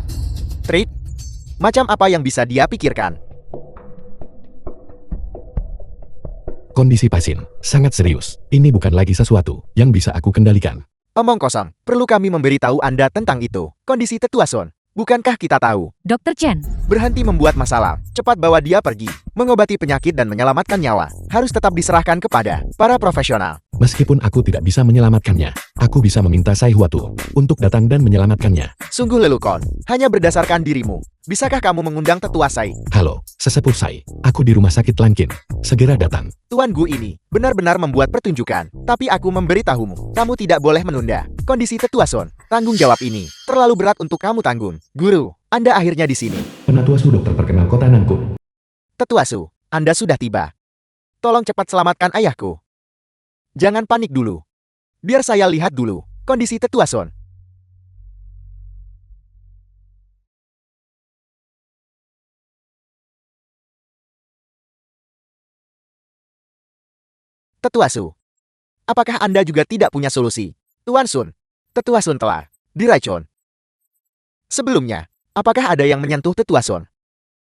Trik? Macam apa yang bisa dia pikirkan? Kondisi pasien sangat serius. Ini bukan lagi sesuatu yang bisa aku kendalikan. Omong kosong, perlu kami memberitahu Anda tentang itu. Kondisi tetua Sun. Bukankah kita tahu? Dr. Chen, Berhenti membuat masalah. Cepat bawa dia pergi. Mengobati penyakit dan menyelamatkan nyawa harus tetap diserahkan kepada para profesional. Meskipun aku tidak bisa menyelamatkannya, aku bisa meminta Sai Huatu untuk datang dan menyelamatkannya. Sungguh lelucon. Hanya berdasarkan dirimu. Bisakah kamu mengundang tetua Sai? Halo, sesepuh Sai. Aku di rumah sakit Lankin. Segera datang. Tuan Gu ini benar-benar membuat pertunjukan. Tapi aku memberitahumu, kamu tidak boleh menunda. Kondisi tetua Sun, tanggung jawab ini terlalu berat untuk kamu tanggung. Guru, Anda akhirnya di sini. Penatua Su dokter terkenal kota Nangkun. Tetua Su, Anda sudah tiba. Tolong cepat selamatkan ayahku. Jangan panik dulu. Biar saya lihat dulu kondisi tetua Sun. Tetua Su, apakah Anda juga tidak punya solusi? Tuan Sun, Tetua Sun telah diracun. Sebelumnya, apakah ada yang menyentuh Tetua Sun?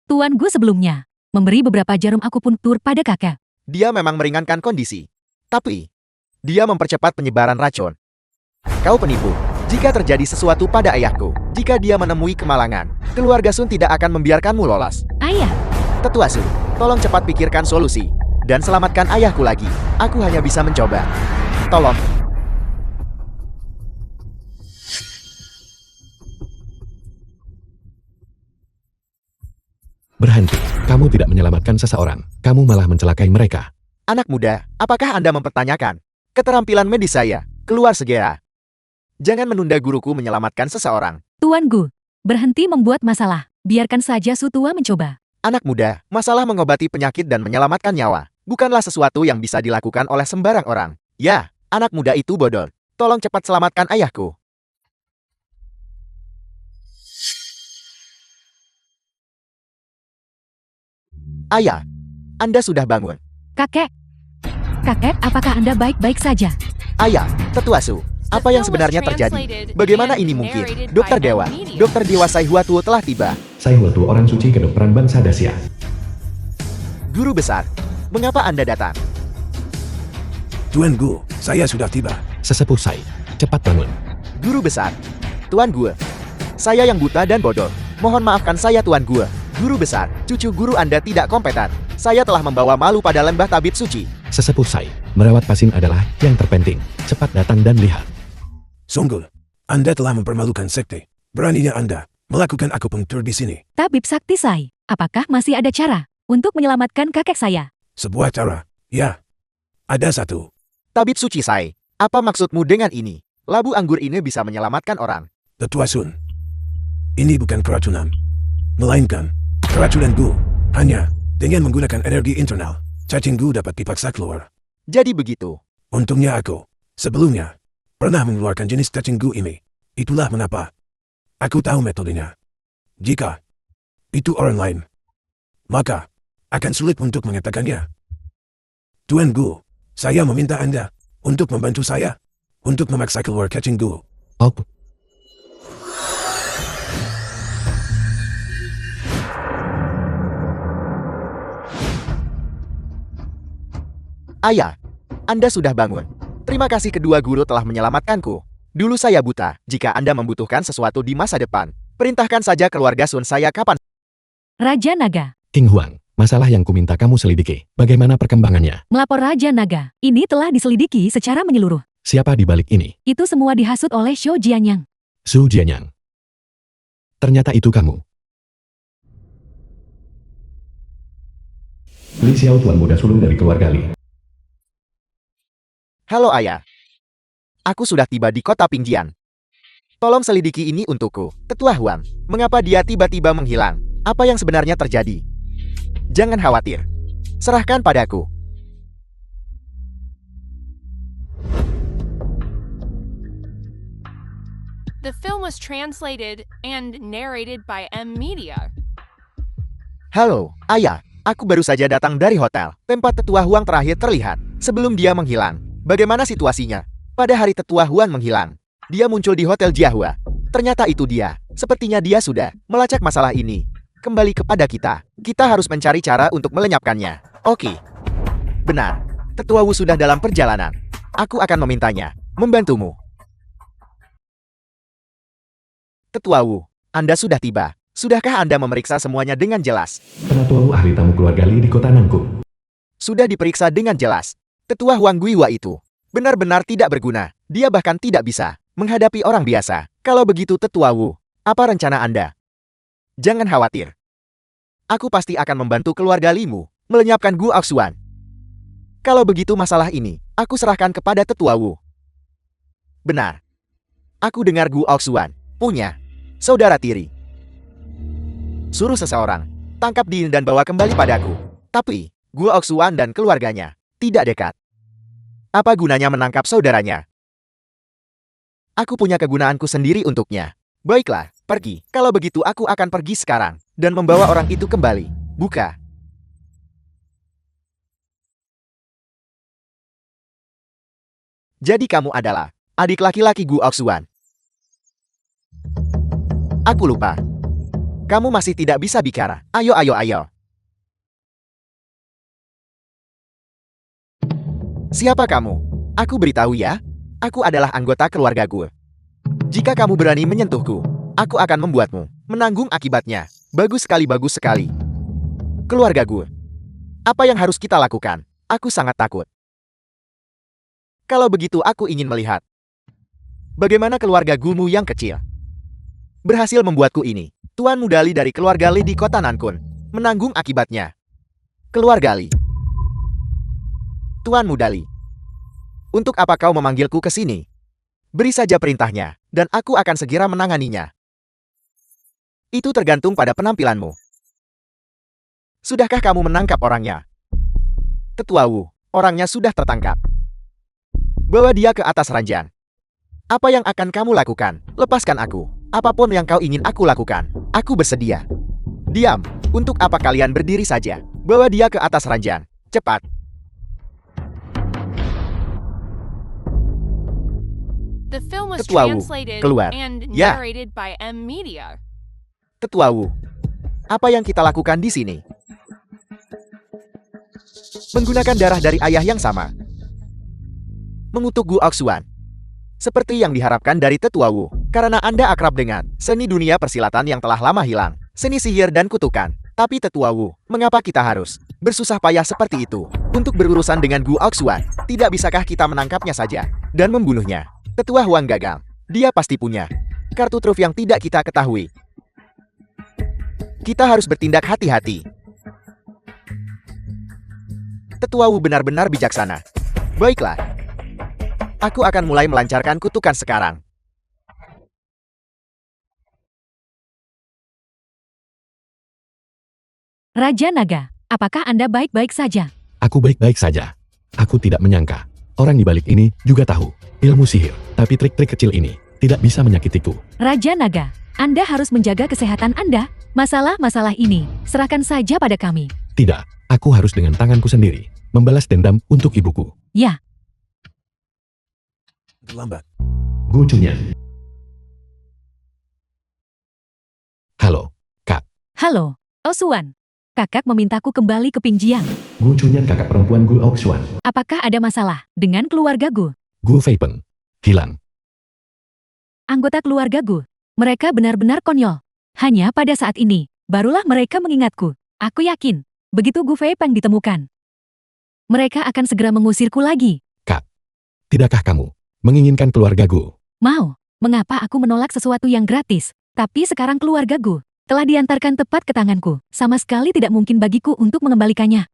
Tuan Gu sebelumnya memberi beberapa jarum akupuntur pada kakek. Dia memang meringankan kondisi. Tapi, dia mempercepat penyebaran racun. Kau penipu. Jika terjadi sesuatu pada ayahku, jika dia menemui kemalangan, keluarga Sun tidak akan membiarkanmu lolos. Ayah, Tetua Sun, tolong cepat pikirkan solusi. Dan selamatkan ayahku lagi. Aku hanya bisa mencoba. Tolong. Berhenti. Kamu tidak menyelamatkan seseorang. Kamu malah mencelakai mereka. Anak muda, apakah Anda mempertanyakan keterampilan medis saya? Keluar segera. Jangan menunda guruku menyelamatkan seseorang. Tuan Gu, berhenti membuat masalah. Biarkan saja Su Tua mencoba. Anak muda, masalah mengobati penyakit dan menyelamatkan nyawa bukanlah sesuatu yang bisa dilakukan oleh sembarang orang. Ya, anak muda itu bodoh. Tolong cepat selamatkan ayahku. Ayah, Anda sudah bangun. Kakek, apakah Anda baik-baik saja? Ayah, Tetua Su, apa yang sebenarnya terjadi? Bagaimana ini mungkin? Dokter Dewa Sai Huatu telah tiba. Sai Huatu orang suci kedokteran bangsa Dacia. Guru besar, mengapa Anda datang? Tuan Gu, saya sudah tiba. Sesepuh Sai, cepat bangun. Guru besar, Tuan Gue. Saya yang buta dan bodoh. Mohon maafkan saya Tuan Gue. Guru besar, cucu guru Anda tidak kompeten. Saya telah membawa malu pada lembah tabib suci. Sesepuh Sai, merawat pasien adalah yang terpenting. Cepat datang dan lihat. Sungguh, Anda telah mempermalukan sekte. Beraninya Anda melakukan akupunktur di sini. Tabib Sakti Sai, apakah masih ada cara untuk menyelamatkan kakek saya? Sebuah cara, ya. Ada satu. Tabib suci Sai, apa maksudmu dengan ini? Labu anggur ini bisa menyelamatkan orang. Tetua Sun. Ini bukan keracunan. Melainkan, keracunan Gu. Hanya Dengan menggunakan energi internal, cacing Gu dapat dipaksa keluar. Jadi begitu. Untungnya aku, sebelumnya, pernah mengeluarkan jenis cacing Gu ini. Itulah mengapa aku tahu metodenya. Jika itu orang lain, maka akan sulit untuk mengatakannya. Tuan Gu, saya meminta Anda untuk membantu saya untuk memaksa keluar cacing Gu. Oh, Ayah, Anda sudah bangun. Terima kasih kedua guru telah menyelamatkanku. Dulu saya buta. Jika Anda membutuhkan sesuatu di masa depan, perintahkan saja keluarga Sun saya kapan. Raja Naga. King Huang, masalah yang kuminta kamu selidiki. Bagaimana perkembangannya? Melapor Raja Naga. Ini telah diselidiki secara menyeluruh. Siapa di balik ini? Itu semua dihasut oleh Shou Jianyang. Su Jianyang. Ternyata itu kamu. Li Xiao, tuan muda sulung dari keluarga Li. Halo ayah. Aku sudah tiba di kota Pingjian. Tolong selidiki ini untukku. Tetua Huang, mengapa dia tiba-tiba menghilang? Apa yang sebenarnya terjadi? Jangan khawatir. Serahkan padaku. The film was translated and narrated by M Media. Halo, ayah. Aku baru saja datang dari hotel, tempat Tetua Huang terakhir terlihat, sebelum dia menghilang. Bagaimana situasinya? Pada hari Tetua Huang menghilang, dia muncul di Hotel Jiahua. Ternyata itu dia. Sepertinya dia sudah melacak masalah ini. Kembali kepada kita. Kita harus mencari cara untuk melenyapkannya. Oke. Benar. Tetua Wu sudah dalam perjalanan. Aku akan memintanya membantumu. Tetua Wu, Anda sudah tiba. Sudahkah Anda memeriksa semuanya dengan jelas? Penatua Wu ahli tamu keluarga Li di kota Nangku. Sudah diperiksa dengan jelas. Tetua Huang Guiwa itu benar-benar tidak berguna. Dia bahkan tidak bisa menghadapi orang biasa. Kalau begitu Tetua Wu, apa rencana Anda? Jangan khawatir. Aku pasti akan membantu keluarga Limu melenyapkan Gu Oxuan. Kalau begitu masalah ini, aku serahkan kepada Tetua Wu. Benar. Aku dengar Gu Oxuan punya saudara tiri. Suruh seseorang tangkap Din dan bawa kembali padaku. Tapi Gu Oxuan dan keluarganya tidak dekat. Apa gunanya menangkap saudaranya? Aku punya kegunaanku sendiri untuknya. Baiklah, pergi. Kalau begitu aku akan pergi sekarang dan membawa orang itu kembali. Buka. Jadi kamu adalah adik laki-laki Gu Oxuan. Aku lupa. Kamu masih tidak bisa bicara. Ayo, ayo, ayo. Siapa kamu? Aku beritahu ya. Aku adalah anggota keluarga Gu. Jika kamu berani menyentuhku, aku akan membuatmu menanggung akibatnya. Bagus sekali, bagus sekali. Keluarga Gu. Apa yang harus kita lakukan? Aku sangat takut. Kalau begitu aku ingin melihat bagaimana keluarga Gumu yang kecil berhasil membuatku ini. Tuan muda Li dari keluarga Li di kota Nankun menanggung akibatnya. Keluarga Li. Tuan muda Li, untuk apa kau memanggilku ke sini? Beri saja perintahnya, dan aku akan segera menanganinya. Itu tergantung pada penampilanmu. Sudahkah kamu menangkap orangnya? Tetua Wu, orangnya sudah tertangkap. Bawa dia ke atas ranjang. Apa yang akan kamu lakukan? Lepaskan aku. Apapun yang kau ingin aku lakukan, aku bersedia. Diam. Untuk apa kalian berdiri saja? Bawa dia ke atas ranjang. Cepat. The film was Tetua Wu, translated keluar. and Ya. narrated by M Media. Tetua Wu, apa yang kita lakukan di sini? Menggunakan darah dari ayah yang sama. Mengutuk Gu Oxuan. Seperti yang diharapkan dari Tetua Wu, karena Anda akrab dengan seni dunia persilatan yang telah lama hilang, seni sihir dan kutukan. Tapi Tetua Wu, mengapa kita harus bersusah payah seperti itu untuk berurusan dengan Gu Oxuan? Tidak bisakah kita menangkapnya saja dan membunuhnya? Tetua Huang gagal. Dia pasti punya kartu truf yang tidak kita ketahui. Kita harus bertindak hati-hati. Tetua Wu benar-benar bijaksana. Baiklah. Aku akan mulai melancarkan kutukan sekarang. Raja Naga. Apakah Anda baik-baik saja? Aku baik-baik saja. Aku tidak menyangka. Orang di balik ini juga tahu ilmu sihir. Tapi trik-trik kecil ini tidak bisa menyakitiku. Raja Naga, Anda harus menjaga kesehatan Anda. Masalah-masalah ini, serahkan saja pada kami. Tidak, aku harus dengan tanganku sendiri membalas dendam untuk ibuku. Ya, Terlambat. Gu Chunyan. Halo, Kak. halo, Osuan. Kakak memintaku kembali ke Pingjiang. Gu Chunyan kakak perempuan Gu Oxuan. Apakah ada masalah dengan keluarga Gu? Gu Feipen. Hilang. Anggota keluarga Gu. Mereka benar-benar konyol. Hanya pada saat ini, barulah mereka mengingatku. Aku yakin, begitu Gu Feipeng ditemukan, mereka akan segera mengusirku lagi. Tidakkah kamu menginginkan keluarga Gu? Mau, mengapa aku menolak sesuatu yang gratis? Tapi sekarang keluarga Gu telah diantarkan tepat ke tanganku. Sama sekali tidak mungkin bagiku untuk mengembalikannya.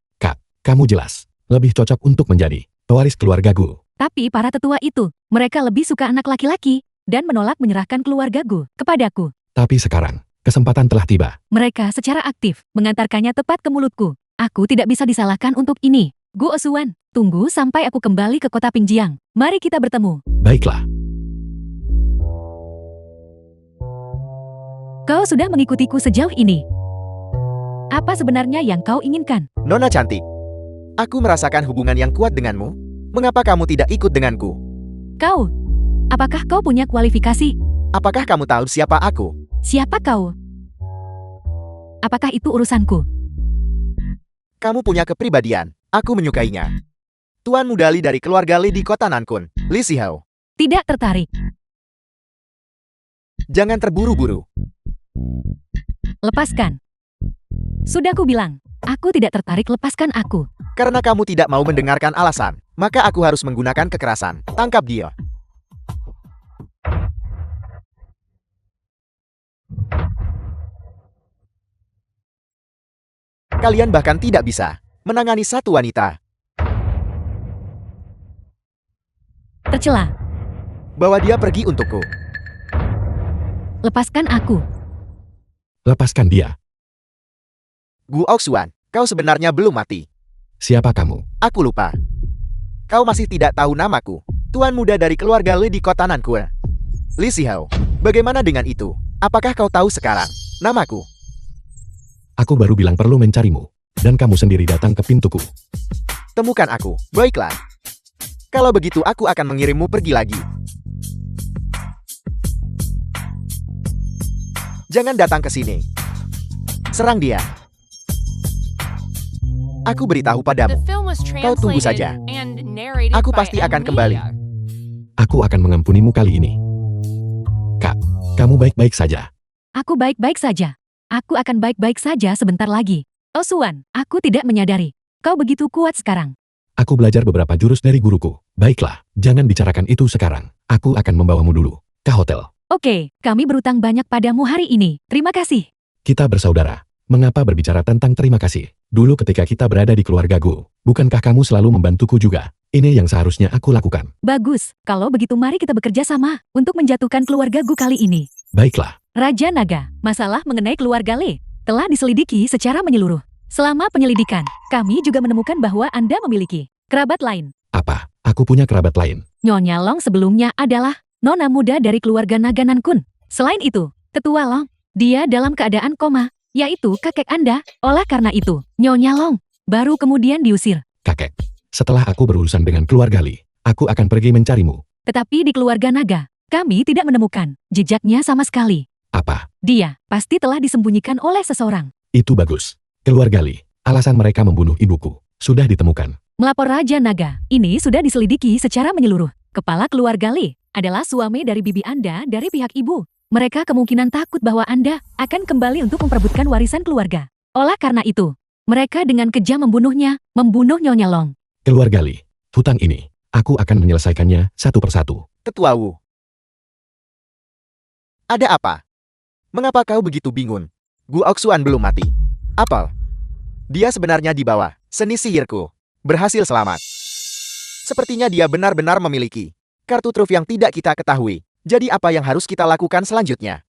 Kamu jelas lebih cocok untuk menjadi pewaris keluarga Gu. Tapi para tetua itu, mereka lebih suka anak laki-laki dan menolak menyerahkan keluarga Gu kepadaku. Tapi sekarang, kesempatan telah tiba. Mereka secara aktif mengantarkannya tepat ke mulutku. Aku tidak bisa disalahkan untuk ini. Gu Osuan, tunggu sampai aku kembali ke kota Pingjiang. Mari kita bertemu. Baiklah, Kau sudah mengikutiku sejauh ini. Apa sebenarnya yang kau inginkan? Nona cantik. Aku merasakan hubungan yang kuat denganmu. Mengapa kamu tidak ikut denganku? Kau, apakah kau punya kualifikasi? Apakah kamu tahu siapa aku? Siapa kau? Apakah itu urusanku? Kamu punya kepribadian. Aku menyukainya. Tuan muda Li dari keluarga Li di kota Nankun, Li Sihao. Tidak tertarik. Jangan terburu-buru. Lepaskan. Sudah ku bilang, aku tidak tertarik, lepaskan aku. Karena kamu tidak mau mendengarkan alasan, maka aku harus menggunakan kekerasan. Tangkap dia. Kalian bahkan tidak bisa menangani satu wanita. Tercela. Bawa dia pergi untukku. Lepaskan aku. lepaskan dia. Gu Oxuan, kau sebenarnya belum mati. Siapa kamu? Aku lupa. Kau masih tidak tahu namaku. Tuan muda dari keluarga Li di kota Nankun. Li Sihao, bagaimana dengan itu? Apakah kau tahu sekarang namaku? Aku baru bilang perlu mencarimu. Dan kamu sendiri datang ke pintuku. Temukan aku. Baiklah. Kalau begitu aku akan mengirimmu pergi lagi. Jangan datang ke sini. Serang dia. Aku beritahu The padamu. film was Kau tunggu saja. translated and narrated Aku by pasti M. akan kembali. Media. Aku akan mengampunimu kali ini. Kak, kamu baik-baik saja. Aku baik-baik saja. Aku akan baik-baik saja sebentar lagi. Osuan, aku tidak menyadari. Kau begitu kuat sekarang. Aku belajar beberapa jurus dari guruku. Baiklah, jangan bicarakan itu sekarang. Aku akan membawamu dulu ke hotel. Oke, kami berutang banyak padamu hari ini. Terima kasih. Kita bersaudara. Mengapa berbicara tentang terima kasih? Dulu ketika kita berada di keluargaku, bukankah kamu selalu membantuku juga? Ini yang seharusnya aku lakukan. Bagus, kalau begitu mari kita bekerja sama untuk menjatuhkan keluarga Gu kali ini. Baiklah, Raja Naga, masalah mengenai keluarga Le telah diselidiki secara menyeluruh. Selama penyelidikan, kami juga menemukan bahwa Anda memiliki kerabat lain. apa? Aku punya kerabat lain. Nyonya Long sebelumnya adalah nona muda dari keluarga Naga Nankun. Selain itu, Tetua Long, dia dalam keadaan koma, yaitu kakek Anda. Oleh karena itu, Nyonya Long baru kemudian diusir. Kakek, setelah aku berurusan dengan keluarga Li, aku akan pergi mencarimu. Tetapi di keluarga Naga, kami tidak menemukan jejaknya sama sekali. Apa? Dia pasti telah disembunyikan oleh seseorang. Itu bagus. Keluarga Li, alasan mereka membunuh ibuku, sudah ditemukan. Melapor Raja Naga, ini sudah diselidiki secara menyeluruh. Kepala keluarga Li adalah suami dari bibi Anda dari pihak ibu. Mereka kemungkinan takut bahwa Anda akan kembali untuk memperebutkan warisan keluarga. Oleh karena itu, mereka dengan kejam membunuhnya, membunuh Nyonya Long. Keluarga Li, hutang ini, aku akan menyelesaikannya satu persatu. Ketua Wu. Ada apa? Mengapa kau begitu bingung? Gu Oxuan belum mati. Apel. Dia sebenarnya di bawah seni sihirku. Berhasil selamat. Sepertinya dia benar-benar memiliki kartu truf yang tidak kita ketahui. Jadi apa yang harus kita lakukan selanjutnya?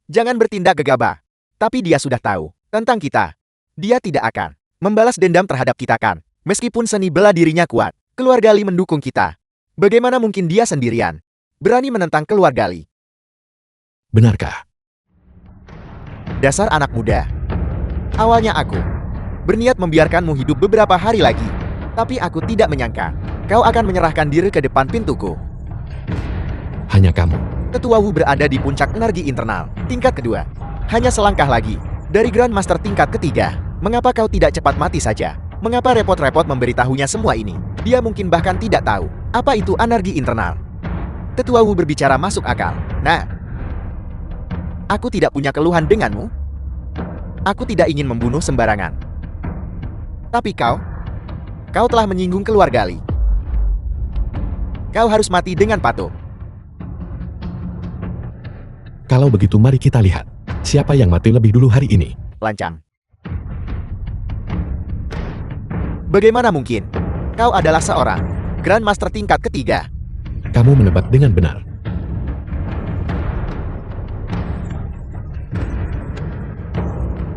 Jangan bertindak gegabah. Tapi dia sudah tahu tentang kita. Dia tidak akan Membalas dendam terhadap kita kan? Meskipun seni bela dirinya kuat, keluarga Li mendukung kita. Bagaimana mungkin dia sendirian berani menentang keluarga Li? Benarkah? Dasar anak muda. Awalnya aku berniat membiarkanmu hidup beberapa hari lagi. Tapi aku tidak menyangka kau akan menyerahkan diri ke depan pintuku. Hanya kamu. Tetua Wu berada di puncak energi internal, tingkat kedua. Hanya selangkah lagi dari Grandmaster tingkat ketiga. Mengapa kau tidak cepat mati saja? Mengapa repot-repot memberitahunya semua ini? Dia mungkin bahkan tidak tahu apa itu energi internal. Tetua Wu berbicara masuk akal. Nah, aku tidak punya keluhan denganmu. Aku tidak ingin membunuh sembarangan. Tapi kau telah menyinggung keluarga Li. Kau harus mati dengan patuh. Kalau begitu mari kita lihat. Siapa yang mati lebih dulu hari ini? Lancang. Bagaimana mungkin? Kau adalah seorang Grandmaster tingkat ketiga. Kamu menebak dengan benar.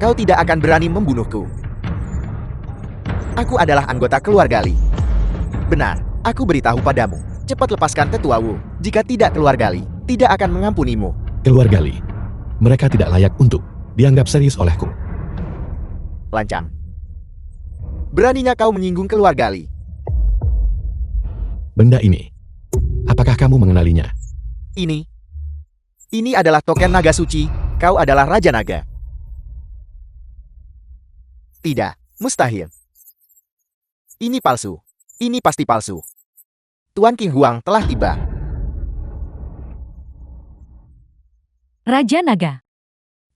Kau tidak akan berani membunuhku. Aku adalah anggota keluarga Li. Benar, aku beritahu padamu. Cepat lepaskan Tetua Wu. Jika tidak keluarga Li tidak akan mengampunimu. Keluarga Li. Mereka tidak layak untuk dianggap serius olehku. Lancang. Beraninya kau menyinggung keluarga Li. Benda ini. Apakah kamu mengenalinya? Ini adalah token naga suci. Kau adalah Raja Naga. Tidak, mustahil. Ini palsu. Ini pasti palsu. Tuan King Huang telah tiba. Raja Naga.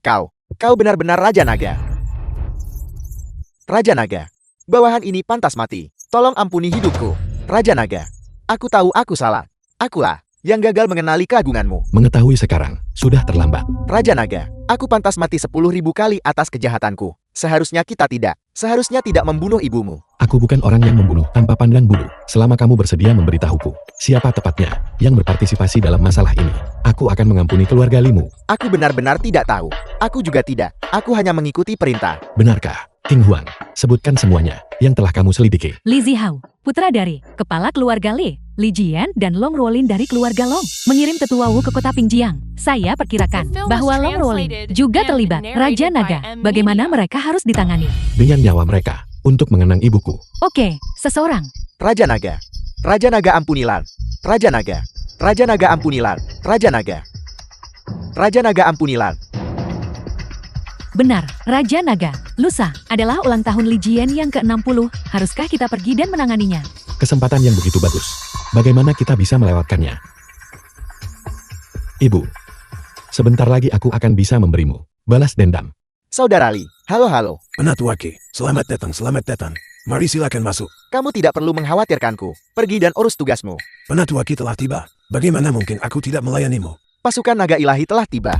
Kau benar-benar Raja Naga. Raja Naga. Bawahan ini pantas mati. Tolong ampuni hidupku. Raja Naga. Aku tahu aku salah. Akulah yang gagal mengenali keagunganmu. Mengetahui sekarang, sudah terlambat. Raja Naga, aku pantas mati 10.000 kali atas kejahatanku. Seharusnya tidak membunuh ibumu. Aku bukan orang yang membunuh tanpa pandang bulu. Selama kamu bersedia memberitahuku, siapa tepatnya yang berpartisipasi dalam masalah ini, aku akan mengampuni keluarga Limu. Aku benar-benar tidak tahu. Aku juga tidak. Aku hanya mengikuti perintah. Benarkah, King Huang? Sebutkan semuanya yang telah kamu selidiki. Li Zihao, putra dari kepala keluarga Li, Li Jian dan Long Ruolin dari keluarga Long, mengirim Tetua Wu ke kota Pingjiang. Saya perkirakan bahwa Long Ruolin juga terlibat. Raja Naga, bagaimana mereka harus ditangani? Dengan nyawa mereka, untuk mengenang ibuku. Oke, seseorang. Raja Naga. Raja Naga ampunilah. Raja Naga. Raja Naga ampunilah. Raja Naga. Raja Naga ampunilah. Benar, Raja Naga. Lusa adalah ulang tahun Li Jian yang ke-60. Haruskah kita pergi dan menanganinya? Kesempatan yang begitu bagus. Bagaimana kita bisa melewatkannya? Ibu, sebentar lagi aku akan bisa memberimu balas dendam. Saudara Li, halo. Penatuaki, selamat datang. Mari silakan masuk. Kamu tidak perlu mengkhawatirkanku. Pergi dan urus tugasmu. Penatuaki telah tiba. Bagaimana mungkin aku tidak melayanimu? Pasukan naga ilahi telah tiba.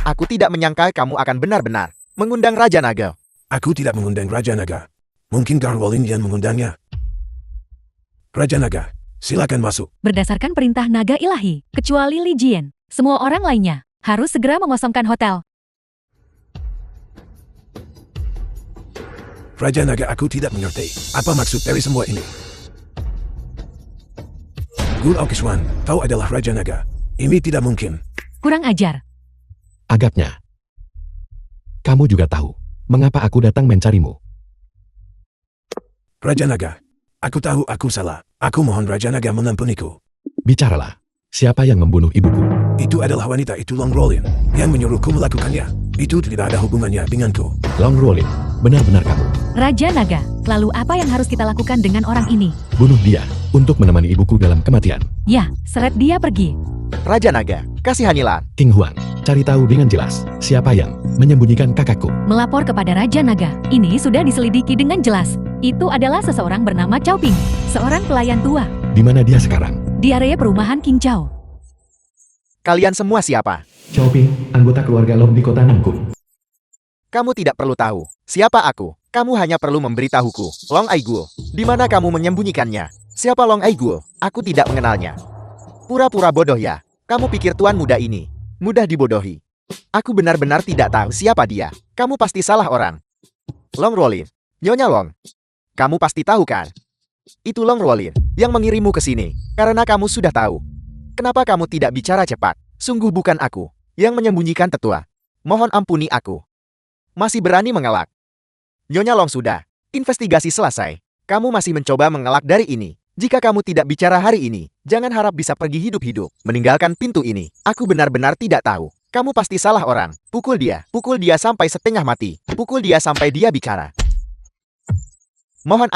Aku tidak menyangka kamu akan benar-benar mengundang Raja Naga. Aku tidak mengundang Raja Naga. Mungkin Garwolin yang mengundangnya. Raja Naga, silakan masuk. Berdasarkan perintah naga ilahi, kecuali Li Jian, semua orang lainnya harus segera mengosongkan hotel. Raja Naga, aku tidak mengerti. Apa maksud dari semua ini? Gul Aokiswan, kau adalah Raja Naga. Ini tidak mungkin. Kurang ajar. Agaknya, kamu juga tahu mengapa aku datang mencarimu. Raja Naga, aku tahu aku salah. Aku mohon Raja Naga mengampuniku. Bicaralah, siapa yang membunuh ibuku? Itu adalah wanita itu Long Ruolin yang menyuruhku melakukannya. Itu tidak ada hubungannya denganku. Long Ruolin, benar-benar kamu. Raja Naga, lalu apa yang harus kita lakukan dengan orang ini? Bunuh dia untuk menemani ibuku dalam kematian. Ya, seret dia pergi. Raja Naga, kasihanilah. King Huang, cari tahu dengan jelas siapa yang menyembunyikan kakakku. Melapor kepada Raja Naga, ini sudah diselidiki dengan jelas. Itu adalah seseorang bernama Cao Ping, seorang pelayan tua. Di mana dia sekarang? Di area perumahan King Chao. Kalian semua siapa? Cao Ping, anggota keluarga Long di kota Nangkung. Kamu tidak perlu tahu siapa aku. Kamu hanya perlu memberitahuku. Long Aiguo, di mana kamu menyembunyikannya? Siapa Long Aiguo? Aku tidak mengenalnya. Pura-pura bodoh ya. Kamu pikir tuan muda ini mudah dibodohi. Aku benar-benar tidak tahu siapa dia. Kamu pasti salah orang. Long Rolin. Nyonya Long. Kamu pasti tahu kan? Itu Long Rolin yang mengirimmu ke sini. Karena kamu sudah tahu. Kenapa kamu tidak bicara cepat? Sungguh bukan aku yang menyembunyikan tetua. Mohon ampuni aku. Masih berani mengelak. Nyonya Long sudah. Investigasi selesai. Kamu masih mencoba mengelak dari ini. Jika kamu tidak bicara hari ini, jangan harap bisa pergi hidup-hidup. Meninggalkan pintu ini. Aku benar-benar tidak tahu. Kamu pasti salah orang. Pukul dia sampai setengah mati. Pukul dia sampai dia bicara. Mohon.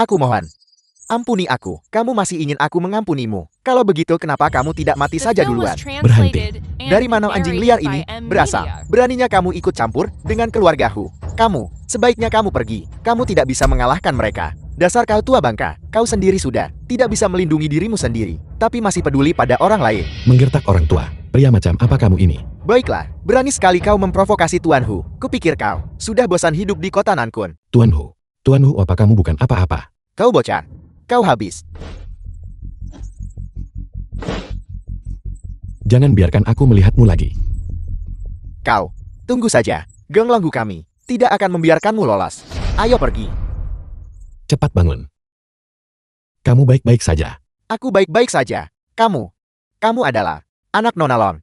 Ampuni aku. Kamu masih ingin aku mengampunimu. Kalau begitu kenapa kamu tidak mati The saja film duluan? was translated and Dari mana anjing liar narrated ini by M berasal? Media. Beraninya kamu ikut campur dengan keluargaku. Kamu, sebaiknya kamu pergi. Kamu tidak bisa mengalahkan mereka. Dasar kau tua bangka. Kau sendiri sudah tidak bisa melindungi dirimu sendiri, tapi masih peduli pada orang lain. Menggertak orang tua. Pria macam apa kamu ini? Baiklah, berani sekali kau memprovokasi Tuan Hu. Kupikir kau sudah bosan hidup di kota Nankun. Tuan Hu, apa kamu bukan apa-apa? Kau bocah. Kau habis. Jangan biarkan aku melihatmu lagi. Kau, tunggu saja. Geng Longgu kami tidak akan membiarkanmu lolos. Ayo pergi. Cepat bangun. Kamu baik-baik saja. Aku baik-baik saja. Kamu adalah anak Nona Long.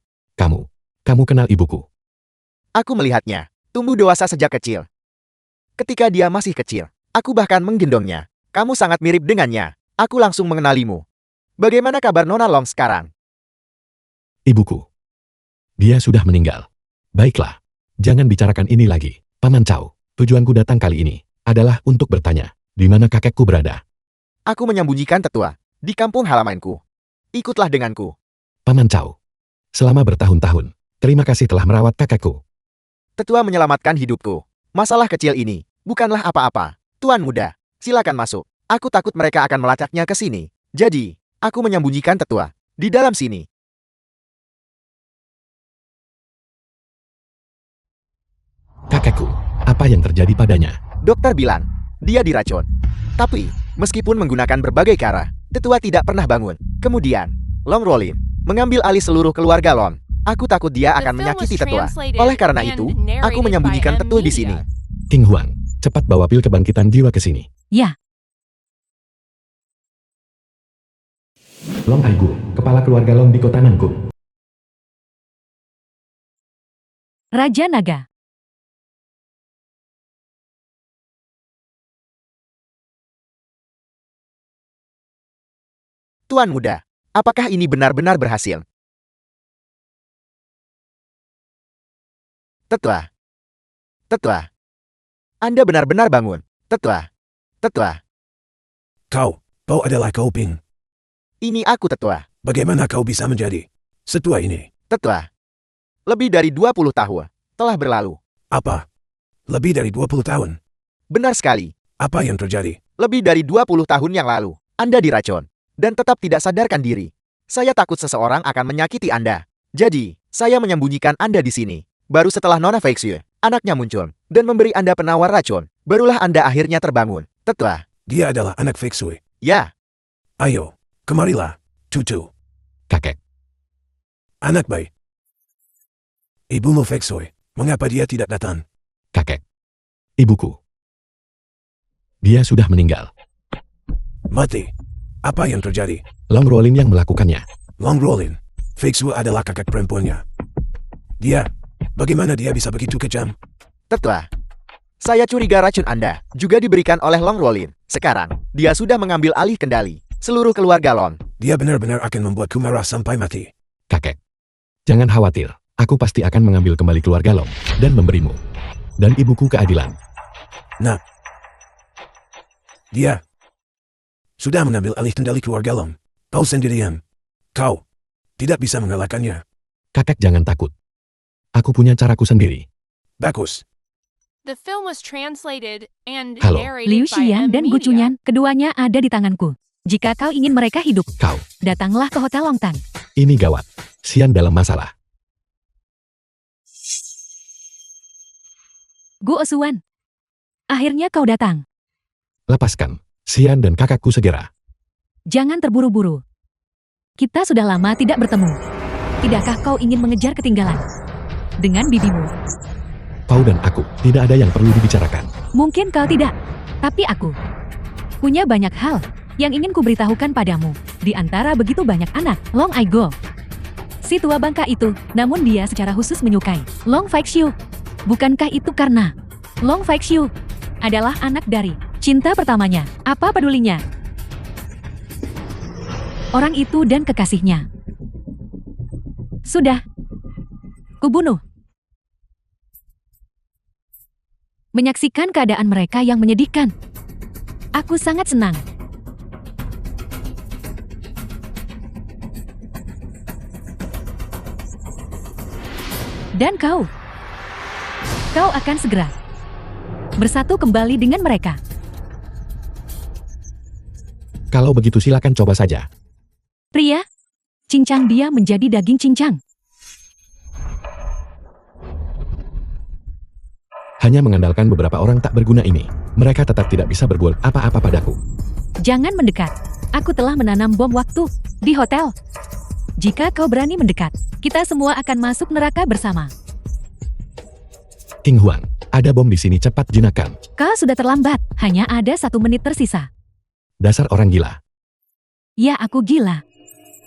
Kamu kenal ibuku. Aku melihatnya tumbuh dewasa sejak kecil. Ketika dia masih kecil, aku bahkan menggendongnya. Kamu sangat mirip dengannya. Aku langsung mengenalimu. Bagaimana kabar Nona Long sekarang? Ibuku. Dia sudah meninggal. Baiklah. Jangan bicarakan ini lagi. Paman Cao, tujuanku datang kali ini adalah untuk bertanya, di mana kakekku berada? Aku menyembunyikan tetua di kampung halamanku. Ikutlah denganku. Paman Cao, selama bertahun-tahun, terima kasih telah merawat kakekku. Tetua menyelamatkan hidupku. Masalah kecil ini bukanlah apa-apa. Tuan muda, silakan masuk. Aku takut mereka akan melacaknya ke sini. Jadi, aku menyembunyikan tetua di dalam sini. Kakekku, apa yang terjadi padanya? Dokter bilang, dia diracun. Tapi, meskipun menggunakan berbagai cara, tetua tidak pernah bangun. Kemudian, Long Rolin mengambil alih seluruh keluarga Long. Aku takut dia The akan film menyakiti was tetua. translated Oleh karena and itu, narrated aku menyembunyikan by M tetua di sini. Media. King Huang, cepat bawa pil kebangkitan jiwa ke sini. Ya, Long Aigu, kepala keluarga Long di kota Nangkung. Raja Naga. Tuan muda, apakah ini benar-benar berhasil? Tetua. Anda benar-benar bangun. Tetua. Kau adalah Koping. Ini aku tetua. Bagaimana kau bisa menjadi setua ini? Tetua. Lebih dari 20 tahun telah berlalu. Apa? Lebih dari 20 tahun. Benar sekali. Apa yang terjadi? Lebih dari 20 tahun yang lalu, Anda diracun dan tetap tidak sadarkan diri. Saya takut seseorang akan menyakiti Anda. Jadi, saya menyembunyikan Anda di sini. Baru setelah Nona Feixue, anaknya muncul dan memberi Anda penawar racun, barulah Anda akhirnya terbangun. Tetua. Dia adalah anak Feixue. Ya, Ayo, kemarilah, cucu. Kakek, Anak baik. Ibumu Feixue, mengapa dia tidak datang? kakek. Ibuku. Dia sudah meninggal. Mati. Apa yang terjadi? Long Rolin yang melakukannya. Long Rolin. Feixue adalah kakak perempuannya. Bagaimana dia bisa begitu kejam? tetua. Saya curiga racun Anda juga diberikan oleh Long Rolin. Sekarang, dia sudah mengambil alih kendali seluruh keluarga Long. Dia benar-benar akan membuatku marah sampai mati. Kakek. Jangan khawatir. Aku pasti akan mengambil kembali keluarga Long dan memberimu dan ibuku keadilan. Nah, dia sudah mengambil alih kendali keluarga Long. Kau sendirian. Kau tidak bisa mengalahkannya. Kakek jangan takut. Aku punya caraku sendiri. Bagus. The film was translated and Halo. narrated Liu by Xian M dan Gu Media. Chunyan, keduanya ada di tanganku. Jika kau ingin mereka hidup, Kau, datanglah ke Hotel Longtang. ini gawat. Xian dalam masalah. Gu Osuan. Akhirnya kau datang. Lepaskan. Xian dan kakakku segera. Jangan terburu-buru. Kita sudah lama tidak bertemu. Tidakkah kau ingin mengejar ketinggalan? dengan bibimu. Kau dan aku, tidak ada yang perlu dibicarakan. Mungkin kau tidak, tapi aku punya banyak hal yang ingin kuberitahukan padamu. Di antara begitu banyak anak Long Aigo, si tua bangka itu, namun dia secara khusus menyukai Long Faixiu. Bukankah itu karena Long Faixiu adalah anak dari cinta pertamanya? Apa pedulinya orang itu dan kekasihnya? Sudah kubunuh. Menyaksikan keadaan mereka yang menyedihkan, aku sangat senang. Dan kau akan segera bersatu kembali dengan mereka. Kalau begitu silakan coba saja. Pria, cincang dia menjadi daging cincang. Hanya mengandalkan beberapa orang tak berguna ini, mereka tetap tidak bisa berbuat apa-apa padaku. Jangan mendekat. Aku telah menanam bom waktu di hotel. Jika kau berani mendekat, kita semua akan masuk neraka bersama. King Huang, ada bom di sini, cepat jinakkan. Kau sudah terlambat. Hanya ada 1 menit tersisa. Dasar orang gila. Ya, aku gila.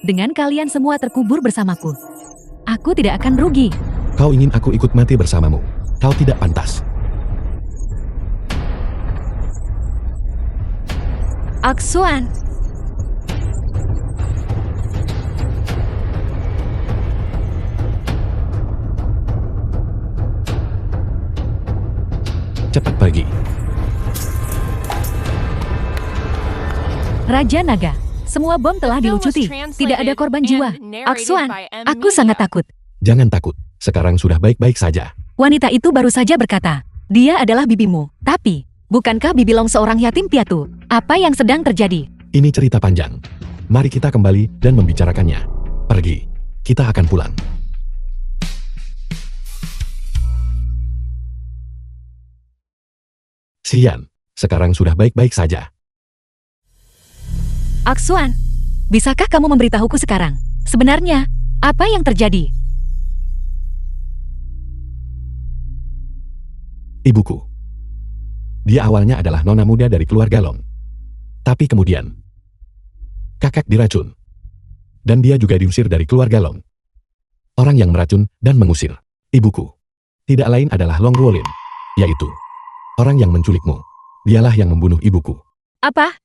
Dengan kalian semua terkubur bersamaku, aku tidak akan rugi. Kau ingin aku ikut mati bersamamu. Kau tidak pantas. Aksuan. Cepat pergi. Raja Naga, semua bom telah dilucuti. Tidak ada korban jiwa. Aksuan, aku sangat takut. Jangan takut, sekarang sudah baik-baik saja. Wanita itu baru saja berkata, dia adalah bibimu. Tapi, bukankah bibi Long seorang yatim piatu? Apa yang sedang terjadi? Ini cerita panjang. Mari kita kembali dan membicarakannya. Pergi, kita akan pulang. Sian, sekarang sudah baik-baik saja. Aksuan, bisakah kamu memberitahuku sekarang? Sebenarnya, apa yang terjadi? Ibuku. Dia awalnya adalah nona muda dari keluarga Long. Tapi kemudian, kakak diracun. Dan dia juga diusir dari keluarga Long. Orang yang meracun dan mengusir ibuku tidak lain adalah Long Ruolin, yaitu orang yang menculikmu. Dialah yang membunuh ibuku. Apa?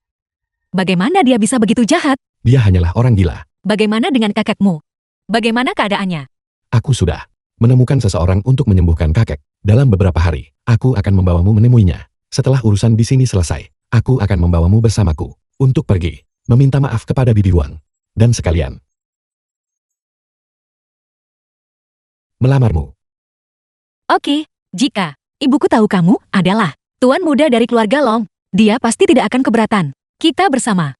Bagaimana dia bisa begitu jahat? Dia hanyalah orang gila. Bagaimana dengan kakekmu? Bagaimana keadaannya? Aku sudah menemukan seseorang untuk menyembuhkan kakek. Dalam beberapa hari, aku akan membawamu menemuinya. Setelah urusan di sini selesai, aku akan membawamu bersamaku untuk pergi, meminta maaf kepada Bibi Huang, dan sekalian melamarmu. Oke, jika ibuku tahu kamu adalah tuan muda dari keluarga Long, dia pasti tidak akan keberatan. Kita bersama.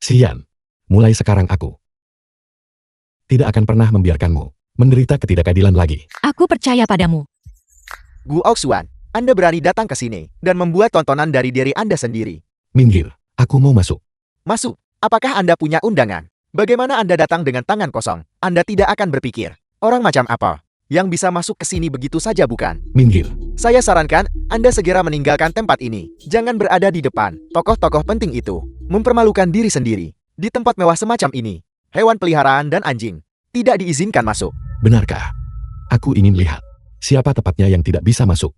Sian, mulai sekarang aku tidak akan pernah membiarkanmu menderita ketidakadilan lagi. Aku percaya padamu. Gu Oxuan, Anda berani datang ke sini dan membuat tontonan dari diri Anda sendiri. Minggir, aku mau masuk. Masuk, apakah Anda punya undangan? Bagaimana Anda datang dengan tangan kosong? Anda tidak akan berpikir, orang macam apa yang bisa masuk ke sini begitu saja, bukan? Minggir. Saya sarankan Anda segera meninggalkan tempat ini. Jangan berada di depan tokoh-tokoh penting itu. Mempermalukan diri sendiri. Di tempat mewah semacam ini, hewan peliharaan dan anjing tidak diizinkan masuk. Benarkah? Aku ingin lihat siapa tepatnya yang tidak bisa masuk.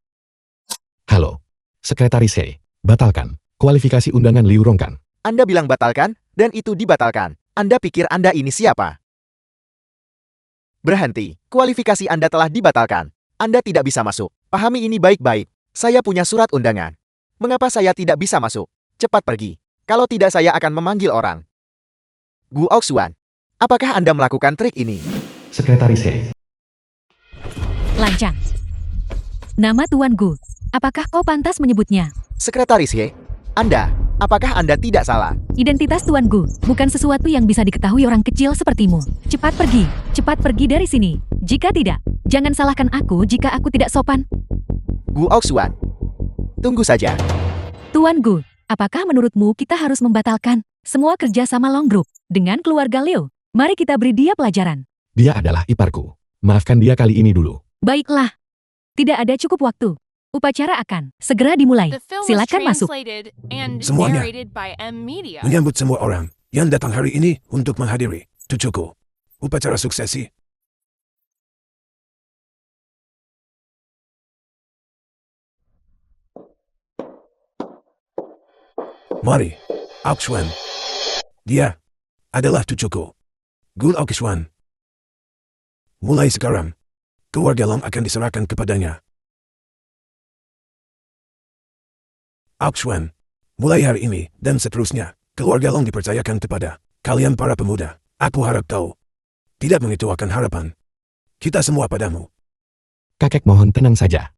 Halo, Sekretaris He, batalkan kualifikasi undangan Liu Rongkan. Anda bilang batalkan, dan itu dibatalkan. Anda pikir Anda ini siapa? Berhenti, kualifikasi Anda telah dibatalkan. Anda tidak bisa masuk. Pahami ini baik-baik. Saya punya surat undangan. Mengapa saya tidak bisa masuk? Cepat pergi. Kalau tidak saya akan memanggil orang. Gu Oxuan, apakah Anda melakukan trik ini? Sekretaris He. Lancang. Nama Tuan Gu. Apakah kau pantas menyebutnya? Sekretaris He, apakah Anda tidak salah? Identitas Tuan Gu bukan sesuatu yang bisa diketahui orang kecil sepertimu. Cepat pergi dari sini. Jika tidak, jangan salahkan aku jika aku tidak sopan. Gu Oxuan, tunggu saja. Tuan Gu, apakah menurutmu kita harus membatalkan semua kerjasama Long Group dengan keluarga Liu? Mari kita beri dia pelajaran. Dia adalah iparku. Maafkan dia kali ini dulu. Baiklah. Tidak ada cukup waktu. Upacara akan segera dimulai. The film was Silakan masuk. translated and Semuanya. narrated by M Media. Menyambut semua orang yang datang hari ini untuk menghadiri cucuku. Upacara suksesi. Mari, Aukshwan. Dia adalah cucuku. Gul Aukshwan. Mulai sekarang, keluarga Long akan diserahkan kepadanya. Aukshwan, mulai hari ini dan seterusnya, keluarga Long dipercayakan kepada kalian para pemuda. Aku harap kau tidak mengecewakan harapan kita semua padamu. Kakek mohon tenang saja.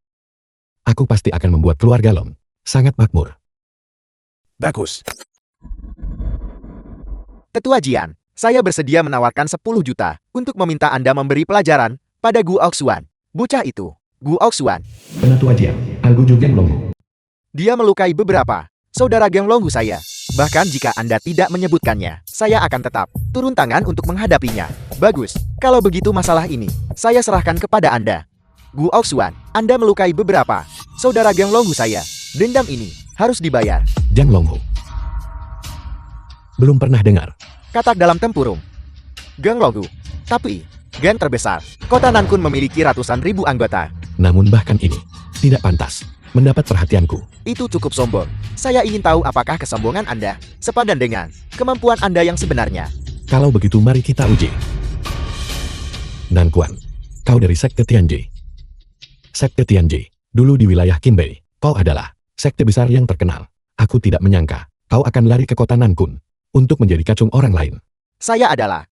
Aku pasti akan membuat keluarga Long sangat makmur. Bagus. Tetua Jian, saya bersedia menawarkan 10 juta untuk meminta Anda memberi pelajaran pada Gu Aukshwan. Bocah itu, Gu Aukshwan. Penatua Jian, Algu Jugeng Longu. Dia melukai beberapa saudara geng Longgu saya. Bahkan jika Anda tidak menyebutkannya, saya akan tetap turun tangan untuk menghadapinya. Bagus, kalau begitu masalah ini, saya serahkan kepada Anda. Gu Aukshwan, Anda melukai beberapa saudara geng Longgu saya. Dendam ini harus dibayar. Jang Longhu. Belum pernah dengar. Katak dalam tempurung. Geng Longgu. Tapi, geng terbesar. Kota Nankun memiliki ratusan ribu anggota. Namun bahkan ini tidak pantas mendapat perhatianku. Itu cukup sombong. Saya ingin tahu apakah kesombongan Anda sepadan dengan kemampuan Anda yang sebenarnya. Kalau begitu mari kita uji. Nankuan, kau dari Sekte Tianji. Sekte Tianji, dulu di wilayah Qinbei, kau adalah sekte besar yang terkenal. Aku tidak menyangka kau akan lari ke kota Nankun untuk menjadi kacung orang lain. Saya adalah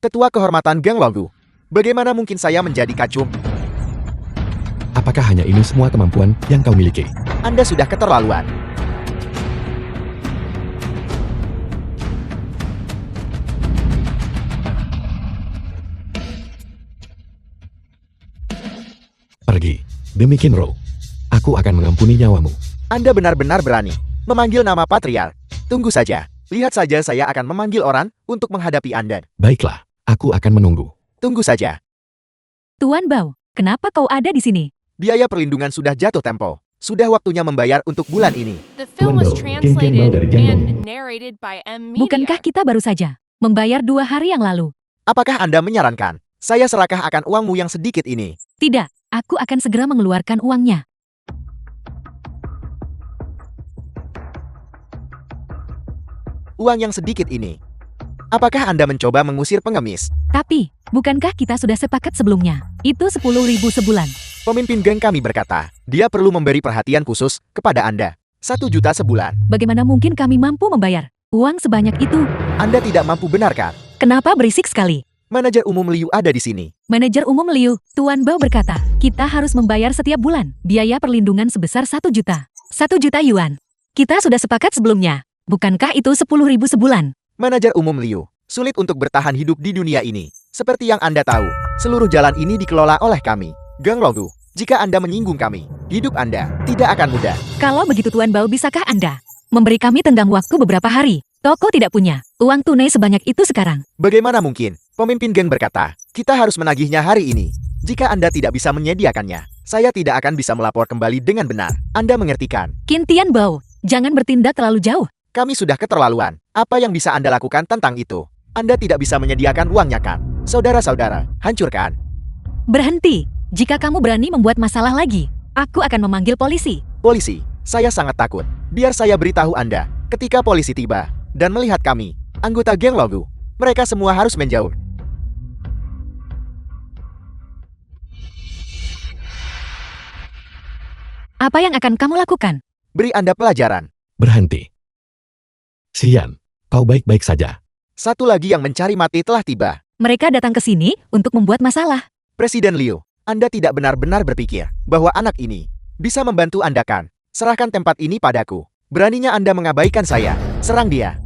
Ketua Kehormatan Geng Longgu. Bagaimana mungkin saya menjadi kacung? Apakah hanya ini semua kemampuan yang kau miliki? Anda sudah keterlaluan. Pergi, demi Kinro. Aku akan mengampuni nyawamu. Anda benar-benar berani memanggil nama Patriark. Tunggu saja. Lihat saja saya akan memanggil orang untuk menghadapi Anda. Baiklah, aku akan menunggu. Tunggu saja. Tuan Bao, kenapa kau ada di sini? Biaya perlindungan sudah jatuh tempo. Sudah waktunya membayar untuk bulan ini. The film was Tuan Bao, King Ken Bao translated dari Jang and Long. narrated by M Media. Bukankah kita baru saja membayar 2 hari yang lalu? Apakah Anda menyarankan saya serakah akan uangmu yang sedikit ini? Tidak, aku akan segera mengeluarkan uangnya. Uang yang sedikit ini. Apakah Anda mencoba mengusir pengemis? Tapi, bukankah kita sudah sepakat sebelumnya? Itu 10.000 sebulan. Pemimpin geng kami berkata, dia perlu memberi perhatian khusus kepada Anda. 1 juta sebulan. Bagaimana mungkin kami mampu membayar uang sebanyak itu? Anda tidak mampu benarkan. Kenapa berisik sekali? Manajer umum Liu ada di sini. Manajer umum Liu, Tuan Bao berkata, kita harus membayar setiap bulan biaya perlindungan sebesar 1 juta. 1 juta yuan. Kita sudah sepakat sebelumnya. Bukankah itu 10.000 sebulan? Manajer umum Liu, sulit untuk bertahan hidup di dunia ini. Seperti yang Anda tahu, seluruh jalan ini dikelola oleh kami. Geng Longgu, jika Anda menyinggung kami, hidup Anda tidak akan mudah. Kalau begitu Tuan Bao, bisakah Anda memberi kami tenggang waktu beberapa hari? Toko tidak punya uang tunai sebanyak itu sekarang. Bagaimana mungkin? Pemimpin geng berkata, kita harus menagihnya hari ini. Jika Anda tidak bisa menyediakannya, saya tidak akan bisa melapor kembali dengan benar. Anda mengerti kan? Qin Tian Bao, jangan bertindak terlalu jauh. Kami sudah keterlaluan. Apa yang bisa Anda lakukan tentang itu? Anda tidak bisa menyediakan uangnya kan? Saudara-saudara, hancurkan. Berhenti. Jika kamu berani membuat masalah lagi, aku akan memanggil polisi. Polisi, saya sangat takut. Biar saya beritahu Anda, ketika polisi tiba dan melihat kami, anggota geng Longgu, mereka semua harus menjauh. Apa yang akan kamu lakukan? Beri Anda pelajaran. Berhenti. Sian, kau baik-baik saja. Satu lagi yang mencari mati telah tiba. Mereka datang ke sini untuk membuat masalah. Presiden Liu, Anda tidak benar-benar berpikir bahwa anak ini bisa membantu Anda kan? Serahkan tempat ini padaku. Beraninya Anda mengabaikan saya. Serang dia.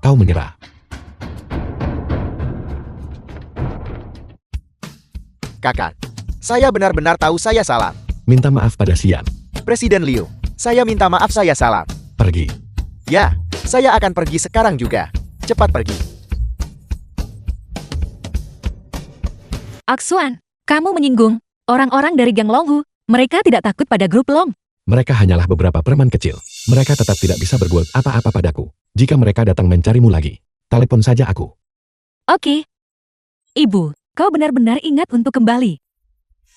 Kau menyerah. Kakak, saya benar-benar tahu saya salah. Minta maaf pada Sian. Presiden Liu, saya minta maaf saya salah. Pergi. Ya, saya akan pergi sekarang juga. Cepat pergi. Aksuan, kamu menyinggung orang-orang dari geng Longhu. Mereka tidak takut pada grup Long. Mereka hanyalah beberapa preman kecil. Mereka tetap tidak bisa berbuat apa-apa padaku. Jika mereka datang mencarimu lagi, telepon saja aku. Oke. Ibu, kau benar-benar ingat untuk kembali.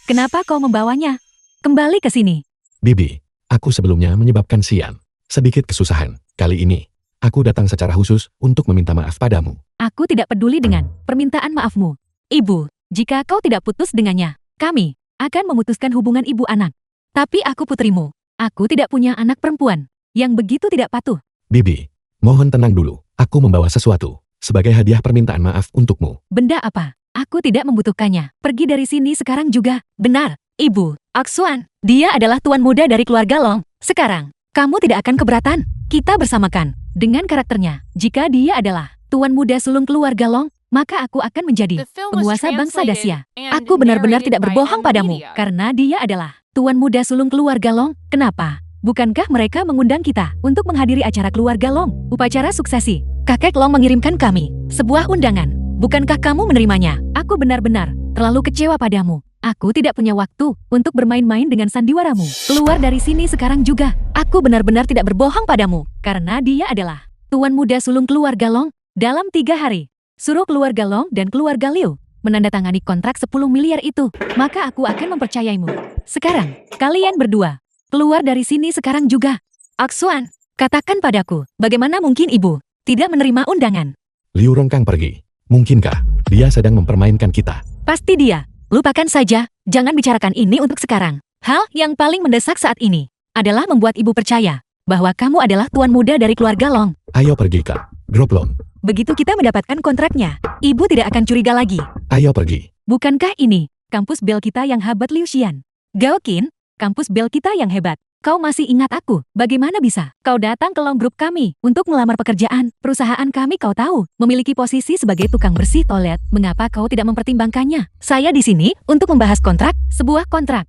Kenapa kau membawanya? Kembali ke sini. Bibi, aku sebelumnya menyebabkan Xian sedikit kesusahan. Kali ini, aku datang secara khusus untuk meminta maaf padamu. Aku tidak peduli dengan permintaan maafmu. Ibu, jika kau tidak putus dengannya, kami akan memutuskan hubungan ibu anak. Tapi aku putrimu. Aku tidak punya anak perempuan yang begitu tidak patuh. Bibi, mohon tenang dulu. Aku membawa sesuatu sebagai hadiah permintaan maaf untukmu. Benda apa? Aku tidak membutuhkannya. Pergi dari sini sekarang juga. Benar, Ibu. Aksuan, dia adalah tuan muda dari keluarga Long. Sekarang, kamu tidak akan keberatan. Kita bersamakan dengan karakternya. Jika dia adalah tuan muda sulung keluarga Long, maka aku akan menjadi The film was penguasa bangsa translated Dacia. and Aku benar-benar narrated tidak by berbohong M padamu, Media. karena dia adalah tuan muda sulung keluarga Long. Kenapa? Bukankah mereka mengundang kita untuk menghadiri acara keluarga Long? Upacara suksesi. Kakek Long mengirimkan kami sebuah undangan. Bukankah kamu menerimanya? Aku benar-benar terlalu kecewa padamu. Aku tidak punya waktu untuk bermain-main dengan sandiwaramu. Keluar dari sini sekarang juga. Aku benar-benar tidak berbohong padamu, karena dia adalah tuan muda sulung keluarga Long. Dalam 3 hari, suruh keluarga Long dan keluarga Liu menandatangani kontrak 10 miliar itu, maka aku akan mempercayaimu. Sekarang, kalian berdua, keluar dari sini sekarang juga. Aksuan, katakan padaku, bagaimana mungkin ibu tidak menerima undangan? Liu Rongkang pergi. Mungkinkah dia sedang mempermainkan kita? Pasti dia. Lupakan saja, jangan bicarakan ini untuk sekarang. Hal yang paling mendesak saat ini adalah membuat ibu percaya bahwa kamu adalah tuan muda dari keluarga Long. Ayo pergi ke grup Long. Begitu kita mendapatkan kontraknya, ibu tidak akan curiga lagi. Ayo pergi. Bukankah ini kampus bel kita yang hebat, Liu Xian? Gaokin, kampus bel kita yang hebat. Kau masih ingat aku? Bagaimana bisa kau datang ke Long Group kami untuk melamar pekerjaan? Perusahaan kami kau tahu memiliki posisi sebagai tukang bersih toilet. Mengapa kau tidak mempertimbangkannya? Saya di sini untuk membahas kontrak, sebuah kontrak.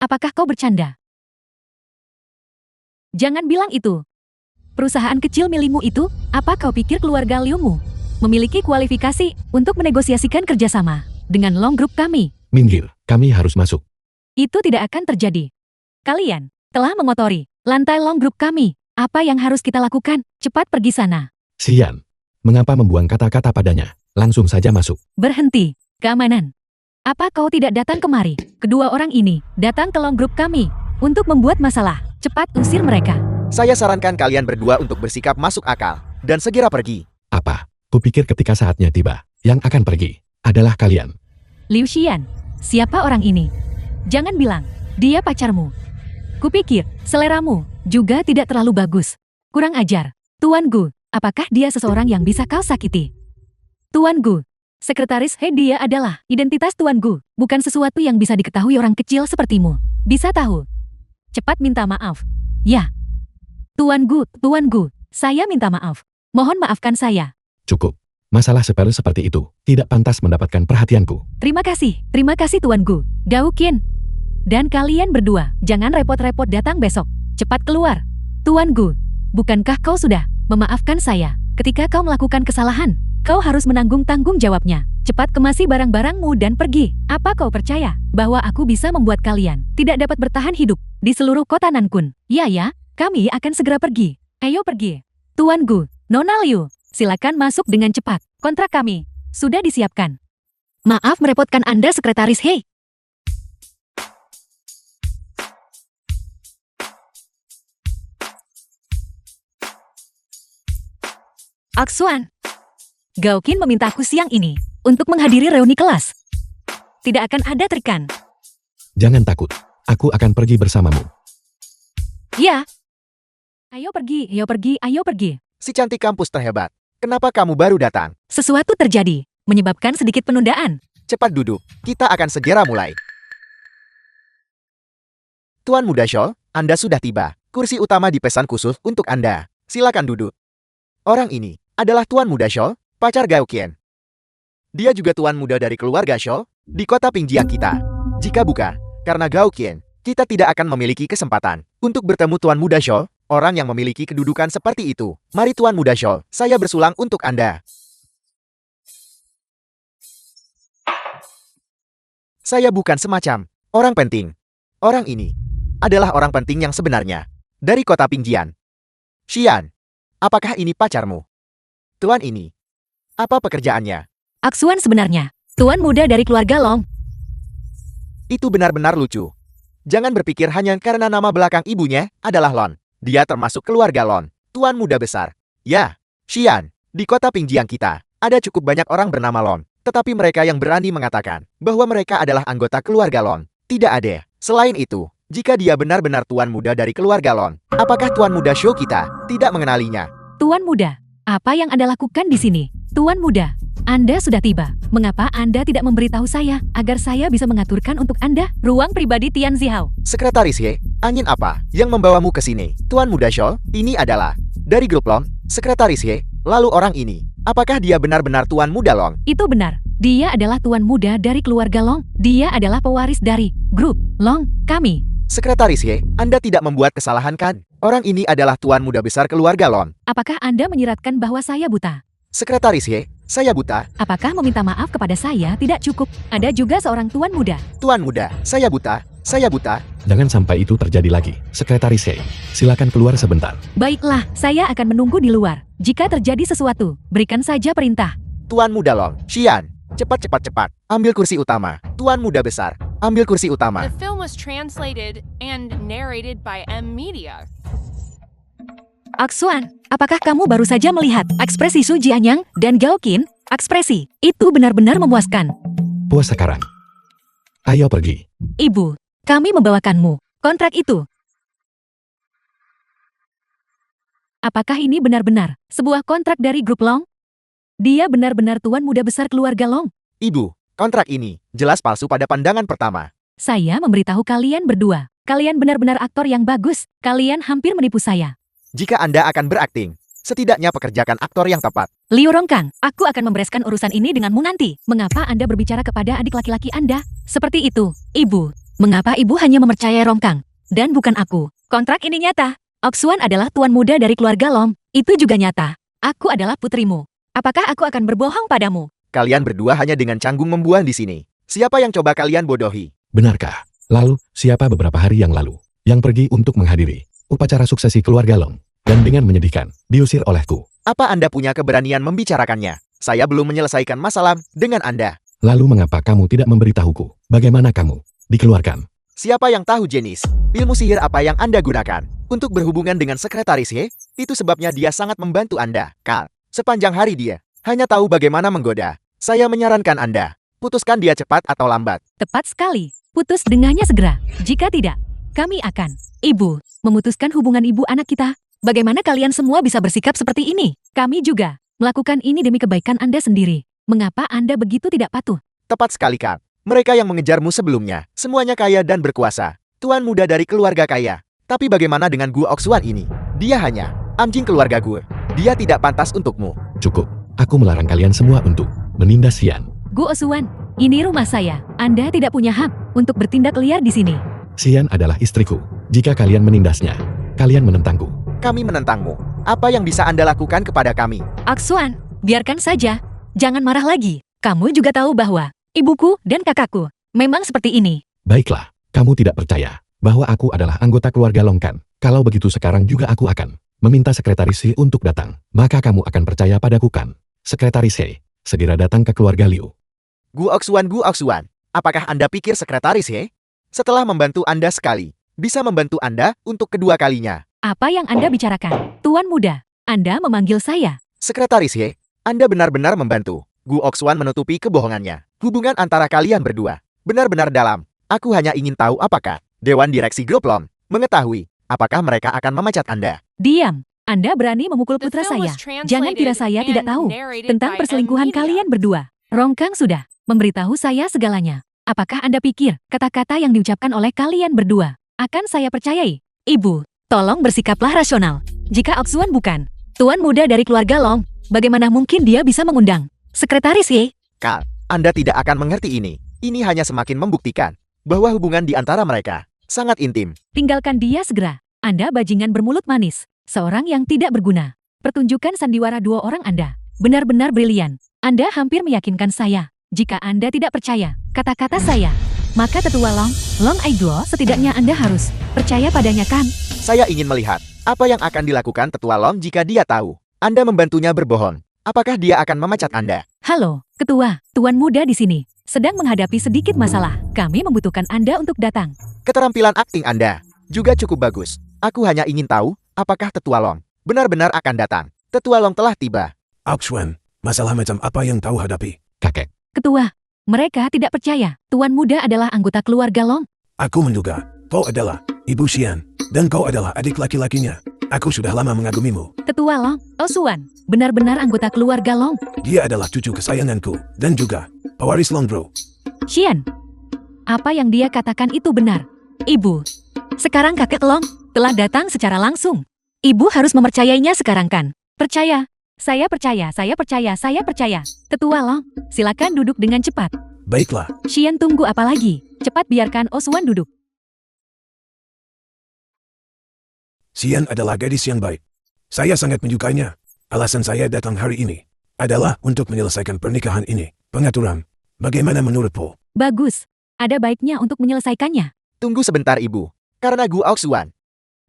Apakah kau bercanda? Jangan bilang itu. Perusahaan kecil milikmu itu, apa kau pikir keluarga Liumu memiliki kualifikasi untuk menegosiasikan kerjasama dengan Long Group kami? Minggir, kami harus masuk. Itu tidak akan terjadi. Kalian telah mengotori lantai Long Group kami. Apa yang harus kita lakukan? Cepat pergi sana. Xian, mengapa membuang kata-kata padanya? Langsung saja masuk. Berhenti. Keamanan. Apa kau tidak datang kemari? Kedua orang ini datang ke Long Group kami untuk membuat masalah. Cepat usir mereka. Saya sarankan kalian berdua untuk bersikap masuk akal dan segera pergi. Apa? Kupikir ketika saatnya tiba, yang akan pergi adalah kalian. Liu Xian, siapa orang ini? Jangan bilang, dia pacarmu. Kupikir, seleramu juga tidak terlalu bagus. Kurang ajar. Tuan Gu, apakah dia seseorang yang bisa kau sakiti? Tuan Gu, sekretaris He, dia adalah identitas Tuan Gu, bukan sesuatu yang bisa diketahui orang kecil sepertimu. Bisa tahu. Cepat minta maaf. Ya. Tuan Gu, saya minta maaf. Mohon maafkan saya. Cukup. Masalah sepele seperti itu tidak pantas mendapatkan perhatianku. Terima kasih Tuan Gu. Gaokin. Dan kalian berdua, jangan repot-repot datang besok. Cepat keluar. Tuan Gu, bukankah kau sudah memaafkan saya? Ketika kau melakukan kesalahan, kau harus menanggung tanggung jawabnya. Cepat kemasi barang-barangmu dan pergi. Apa kau percaya bahwa aku bisa membuat kalian tidak dapat bertahan hidup di seluruh kota Nankun? Ya, kami akan segera pergi. Ayo pergi. Tuan Gu, Nona Liu, silakan masuk dengan cepat. Kontrak kami sudah disiapkan. Maaf merepotkan Anda, Sekretaris He. Aksuan, Gaokin meminta aku siang ini untuk menghadiri reuni kelas. Tidak akan ada terikan. Jangan takut, aku akan pergi bersamamu. Ya. Ayo pergi. Si cantik kampus terhebat. Kenapa kamu baru datang? Sesuatu terjadi, menyebabkan sedikit penundaan. Cepat duduk, kita akan segera mulai. Tuan Muda Shaw, Anda sudah tiba. Kursi utama dipesan khusus untuk Anda. Silakan duduk. Orang ini adalah Tuan Muda Shaw, pacar Gaokian. Dia juga tuan muda dari keluarga Shaw di kota Pingjia kita. Jika bukan karena Gaokian, kita tidak akan memiliki kesempatan untuk bertemu Tuan Muda Shaw, orang yang memiliki kedudukan seperti itu. Mari Tuan Muda Shaw, saya bersulang untuk Anda. Saya bukan semacam orang penting. Orang ini adalah orang penting yang sebenarnya. Dari kota Pingjian. Xian, apakah ini pacarmu? Tuan ini, apa pekerjaannya? Aksuan sebenarnya. Tuan muda dari keluarga Long. Itu benar-benar lucu. Jangan berpikir hanya karena nama belakang ibunya adalah Lon. Dia termasuk keluarga Lon, tuan muda besar. Ya, Xian, di kota Pingjian kita, ada cukup banyak orang bernama Lon. Tetapi mereka yang berani mengatakan bahwa mereka adalah anggota keluarga Lon. Tidak ada. Selain itu, jika dia benar-benar tuan muda dari keluarga Lon, apakah tuan muda show kita tidak mengenalinya? Tuan muda, apa yang Anda lakukan di sini? Tuan muda, Anda sudah tiba. Mengapa Anda tidak memberitahu saya agar saya bisa mengaturkan untuk Anda ruang pribadi Tian Zihao? Sekretaris He, angin apa yang membawamu ke sini? Tuan muda Shaw, ini adalah dari grup Long. Sekretaris He, lalu orang ini, apakah dia benar-benar tuan muda Long? Itu benar. Dia adalah tuan muda dari keluarga Long. Dia adalah pewaris dari grup Long kami. Sekretaris He, Anda tidak membuat kesalahan kan? Orang ini adalah tuan muda besar keluarga Lon. Apakah Anda menyiratkan bahwa saya buta? Sekretaris He, saya buta. Apakah meminta maaf kepada saya tidak cukup? Ada juga seorang tuan muda. Tuan muda, saya buta. Saya buta. Jangan sampai itu terjadi lagi. Sekretaris He, silakan keluar sebentar. Baiklah, saya akan menunggu di luar. Jika terjadi sesuatu, berikan saja perintah. Tuan muda Long, Xian, cepat. Ambil kursi utama. Tuan muda besar, ambil kursi utama. The film was translated and narrated by M Media. Aksuan, apakah kamu baru saja melihat ekspresi Su Jianyang dan Gao Qin? Ekspresi itu benar-benar memuaskan. Puas sekarang. Ayo pergi. Ibu, kami membawakanmu kontrak itu. Apakah ini benar-benar sebuah kontrak dari grup Long? Dia benar-benar tuan muda besar keluarga Long. Ibu, kontrak ini jelas palsu pada pandangan pertama. Saya memberitahu kalian berdua. Kalian benar-benar aktor yang bagus. Kalian hampir menipu saya. Jika Anda akan berakting, setidaknya pekerjakan aktor yang tepat. Liu Rongkang, aku akan membereskan urusan ini denganmu nanti. Mengapa Anda berbicara kepada adik laki-laki Anda? Seperti itu, Ibu. Mengapa Ibu hanya mempercayai Rongkang? Dan bukan aku. Kontrak ini nyata. Oksuan adalah tuan muda dari keluarga Long. Itu juga nyata. Aku adalah putrimu. Apakah aku akan berbohong padamu? Kalian berdua hanya dengan canggung membual di sini. Siapa yang coba kalian bodohi? Benarkah? Lalu, siapa beberapa hari yang lalu yang pergi untuk menghadiri upacara suksesi keluarga Long dan dengan menyedihkan diusir olehku? Apa Anda punya keberanian membicarakannya? Saya belum menyelesaikan masalah dengan Anda. Lalu mengapa kamu tidak memberitahuku? Bagaimana kamu dikeluarkan? Siapa yang tahu jenis ilmu sihir apa yang Anda gunakan untuk berhubungan dengan sekretaris He? Itu sebabnya dia sangat membantu Anda, Kal. Sepanjang hari dia hanya tahu bagaimana menggoda. Saya menyarankan Anda, putuskan dia cepat atau lambat. Tepat sekali. Putus dengannya segera. Jika tidak, kami akan, Ibu, memutuskan hubungan ibu anak kita. Bagaimana kalian semua bisa bersikap seperti ini? Kami juga melakukan ini demi kebaikan Anda sendiri. Mengapa Anda begitu tidak patuh? Tepat sekali, Kal. Mereka yang mengejarmu sebelumnya, semuanya kaya dan berkuasa. Tuan muda dari keluarga kaya. Tapi bagaimana dengan Gu Oksuan ini? Dia hanya anjing keluarga Gu. Dia tidak pantas untukmu. Cukup. Aku melarang kalian semua untuk menindas Xian. Gu Osuan, ini rumah saya. Anda tidak punya hak untuk bertindak liar di sini. Xian adalah istriku. Jika kalian menindasnya, kalian menentangku. Kami menentangmu. Apa yang bisa Anda lakukan kepada kami? Aksuan, biarkan saja. Jangan marah lagi. Kamu juga tahu bahwa ibuku dan kakakku memang seperti ini. Baiklah, kamu tidak percaya bahwa aku adalah anggota keluarga Longkan. Kalau begitu sekarang juga aku akan meminta sekretaris He untuk datang. Maka kamu akan percaya padaku kan? Sekretaris He, segera datang ke keluarga Liu. Gu Oksuan, apakah Anda pikir sekretaris He? Setelah membantu Anda sekali, bisa membantu Anda untuk kedua kalinya. Apa yang Anda bicarakan? Tuan muda, Anda memanggil saya. Sekretaris He, Anda benar-benar membantu. Gu Oksuan menutupi kebohongannya. Hubungan antara kalian berdua benar-benar dalam. Aku hanya ingin tahu apakah Dewan Direksi Grup Long mengetahui apakah mereka akan memecat Anda. Diam. Anda berani memukul The putra film saya. was translated Jangan kira saya tidak and tahu narrated tentang by perselingkuhan M Media. kalian berdua. Rongkang sudah memberitahu saya segalanya. Apakah Anda pikir kata-kata yang diucapkan oleh kalian berdua akan saya percayai? Ibu, tolong bersikaplah rasional. Jika Oksuan bukan tuan muda dari keluarga Long, bagaimana mungkin dia bisa mengundang sekretaris He? Kal, Anda tidak akan mengerti ini. Ini hanya semakin membuktikan bahwa hubungan di antara mereka sangat intim. Tinggalkan dia segera. Anda bajingan bermulut manis. Seorang yang tidak berguna. Pertunjukan sandiwara dua orang Anda benar-benar brilian. Anda hampir meyakinkan saya. Jika Anda tidak percaya kata-kata saya, Maka tetua Long Aigluo, setidaknya Anda harus percaya padanya kan? Saya ingin melihat apa yang akan dilakukan Tetua Long jika dia tahu Anda membantunya berbohong. Apakah dia akan memecat Anda? Halo, ketua, tuan muda di sini sedang menghadapi sedikit masalah. Kami membutuhkan Anda untuk datang. Keterampilan akting Anda juga cukup bagus. Aku hanya ingin tahu apakah Tetua Long benar-benar akan datang. Tetua Long telah tiba. Oxwan, masalah macam apa yang tahu hadapi? Kakek, Ketua, mereka tidak percaya tuan muda adalah anggota keluarga Long. Aku menduga kau adalah Ibu Xian, dan kau adalah adik laki-lakinya. Aku sudah lama mengagumimu. Tetua Long, Osuan, benar-benar anggota keluarga Long. Dia adalah cucu kesayanganku, dan juga pewaris Longbro. Xian, apa yang dia katakan itu benar. Ibu, sekarang kakek Long telah datang secara langsung. Ibu harus mempercayainya sekarang kan? Percaya. Saya percaya. Tetua Long, silakan duduk dengan cepat. Baiklah, Xian, tunggu apa lagi? Cepat biarkan Osuan duduk. Xian adalah gadis yang baik. Saya sangat menyukainya. Alasan saya datang hari ini adalah untuk menyelesaikan pernikahan ini. Pengaturan, bagaimana menurutmu? Bagus. Ada baiknya untuk menyelesaikannya. Tunggu sebentar Ibu. Karena Gu Aoxuan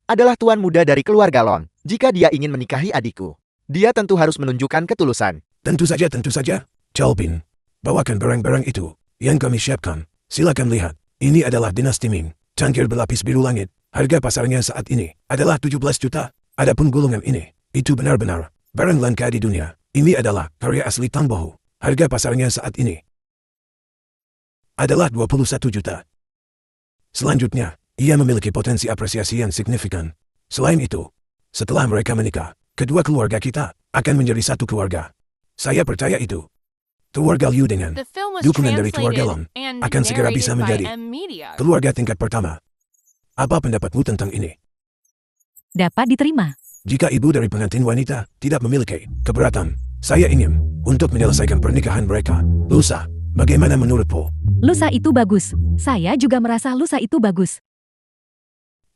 adalah tuan muda dari keluarga Long. Jika dia ingin menikahi adikku, dia tentu harus menunjukkan ketulusan. Tentu saja. Chalbin, bawakan barang-barang itu yang kami siapkan. Silakan lihat. Ini adalah dinasti Ming. Cangkir berlapis biru langit. Harga pasarnya saat ini adalah 17 juta. Adapun gulungan ini, itu benar-benar barang langka di dunia. Ini adalah karya asli Tang Bohu. Harga pasarnya saat ini adalah 21 juta. Selanjutnya, ia memiliki potensi apresiasi yang signifikan. Selain itu, setelah mereka menikah, kedua keluarga kita akan menjadi satu keluarga. Saya percaya itu. Keluarga Liu dengan The film was dukungan dari keluarga Long translated and akan segera bisa narrated by menjadi M-Media. keluarga tingkat pertama. Apa pendapatmu tentang ini? Dapat diterima. Jika ibu dari pengantin wanita tidak memiliki keberatan, saya ingin untuk menyelesaikan pernikahan mereka lusa. Bagaimana menurutmu? Lusa itu bagus. Saya juga merasa lusa itu bagus.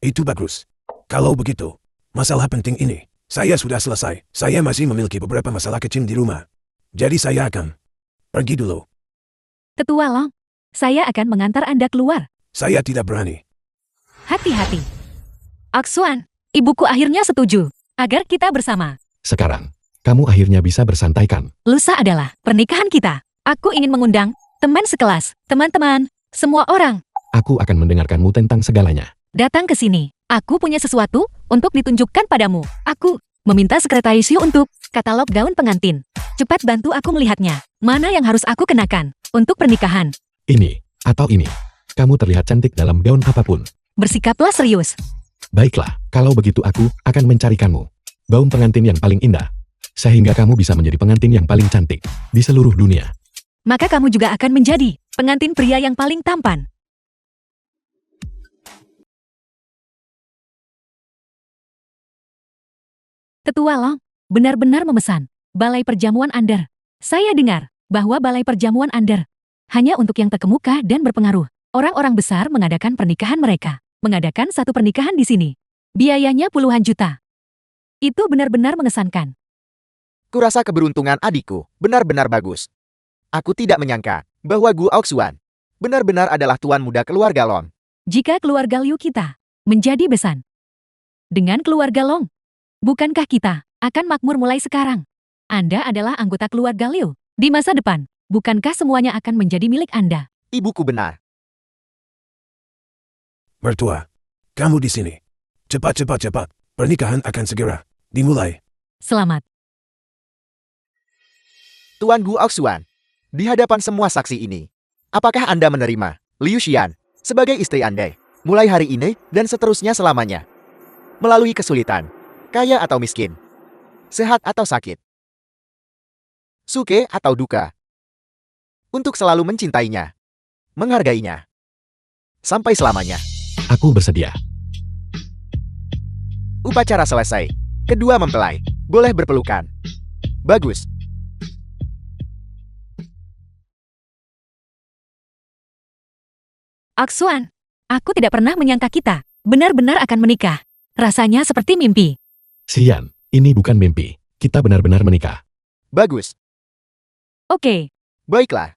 Itu bagus. Kalau begitu, masalah penting ini, saya sudah selesai. Saya masih memiliki beberapa masalah kecil di rumah. Jadi saya akan pergi dulu. Tetua Long, saya akan mengantar Anda keluar. Saya tidak berani. Hati-hati. Aksuan, ibuku akhirnya setuju agar kita bersama. sekarang, kamu akhirnya bisa bersantai kan? Lusa adalah pernikahan kita. Aku ingin mengundang teman sekelas, teman-teman, semua orang. Aku akan mendengarkanmu tentang segalanya. Datang ke sini. Aku punya sesuatu untuk ditunjukkan padamu. Aku meminta sekretaris Yu untuk katalog gaun pengantin. Cepat bantu aku melihatnya. Mana yang harus aku kenakan untuk pernikahan? Ini, atau ini. Kamu terlihat cantik dalam gaun apapun. Bersikaplah serius. Baiklah, kalau begitu aku akan mencarikanmu gaun pengantin yang paling indah. Sehingga kamu bisa menjadi pengantin yang paling cantik di seluruh dunia. Maka kamu juga akan menjadi pengantin pria yang paling tampan. Tetua Long benar-benar memesan balai perjamuan Under. Saya dengar bahwa balai perjamuan Under hanya untuk yang terkemuka dan berpengaruh. Orang-orang besar mengadakan pernikahan mereka. Mengadakan satu pernikahan di sini. Biayanya puluhan juta. Itu benar-benar mengesankan. Kurasa keberuntungan adikku benar-benar bagus. Aku tidak menyangka bahwa Gu Aoxuan benar-benar adalah tuan muda keluarga Long. Jika keluarga Liu kita menjadi besan dengan keluarga Long, bukankah kita akan makmur mulai sekarang? Anda adalah anggota keluarga Liu. Di masa depan, bukankah semuanya akan menjadi milik Anda? Ibuku benar. Mertua, kamu di sini. Cepat. Pernikahan akan segera dimulai. Selamat. Tuan Gu Aoxuan, di hadapan semua saksi ini, apakah Anda menerima Liu Xian sebagai istri Anda mulai hari ini dan seterusnya selamanya? Melalui kesulitan, kaya atau miskin, sehat atau sakit, suke atau duka, untuk selalu mencintainya, menghargainya, sampai selamanya. Aku bersedia. Upacara selesai. Kedua mempelai boleh berpelukan. Bagus. Aksuan, aku tidak pernah menyangka kita benar-benar akan menikah. Rasanya seperti mimpi. Xian, ini bukan mimpi. Kita benar-benar menikah. Bagus. Oke, Baiklah.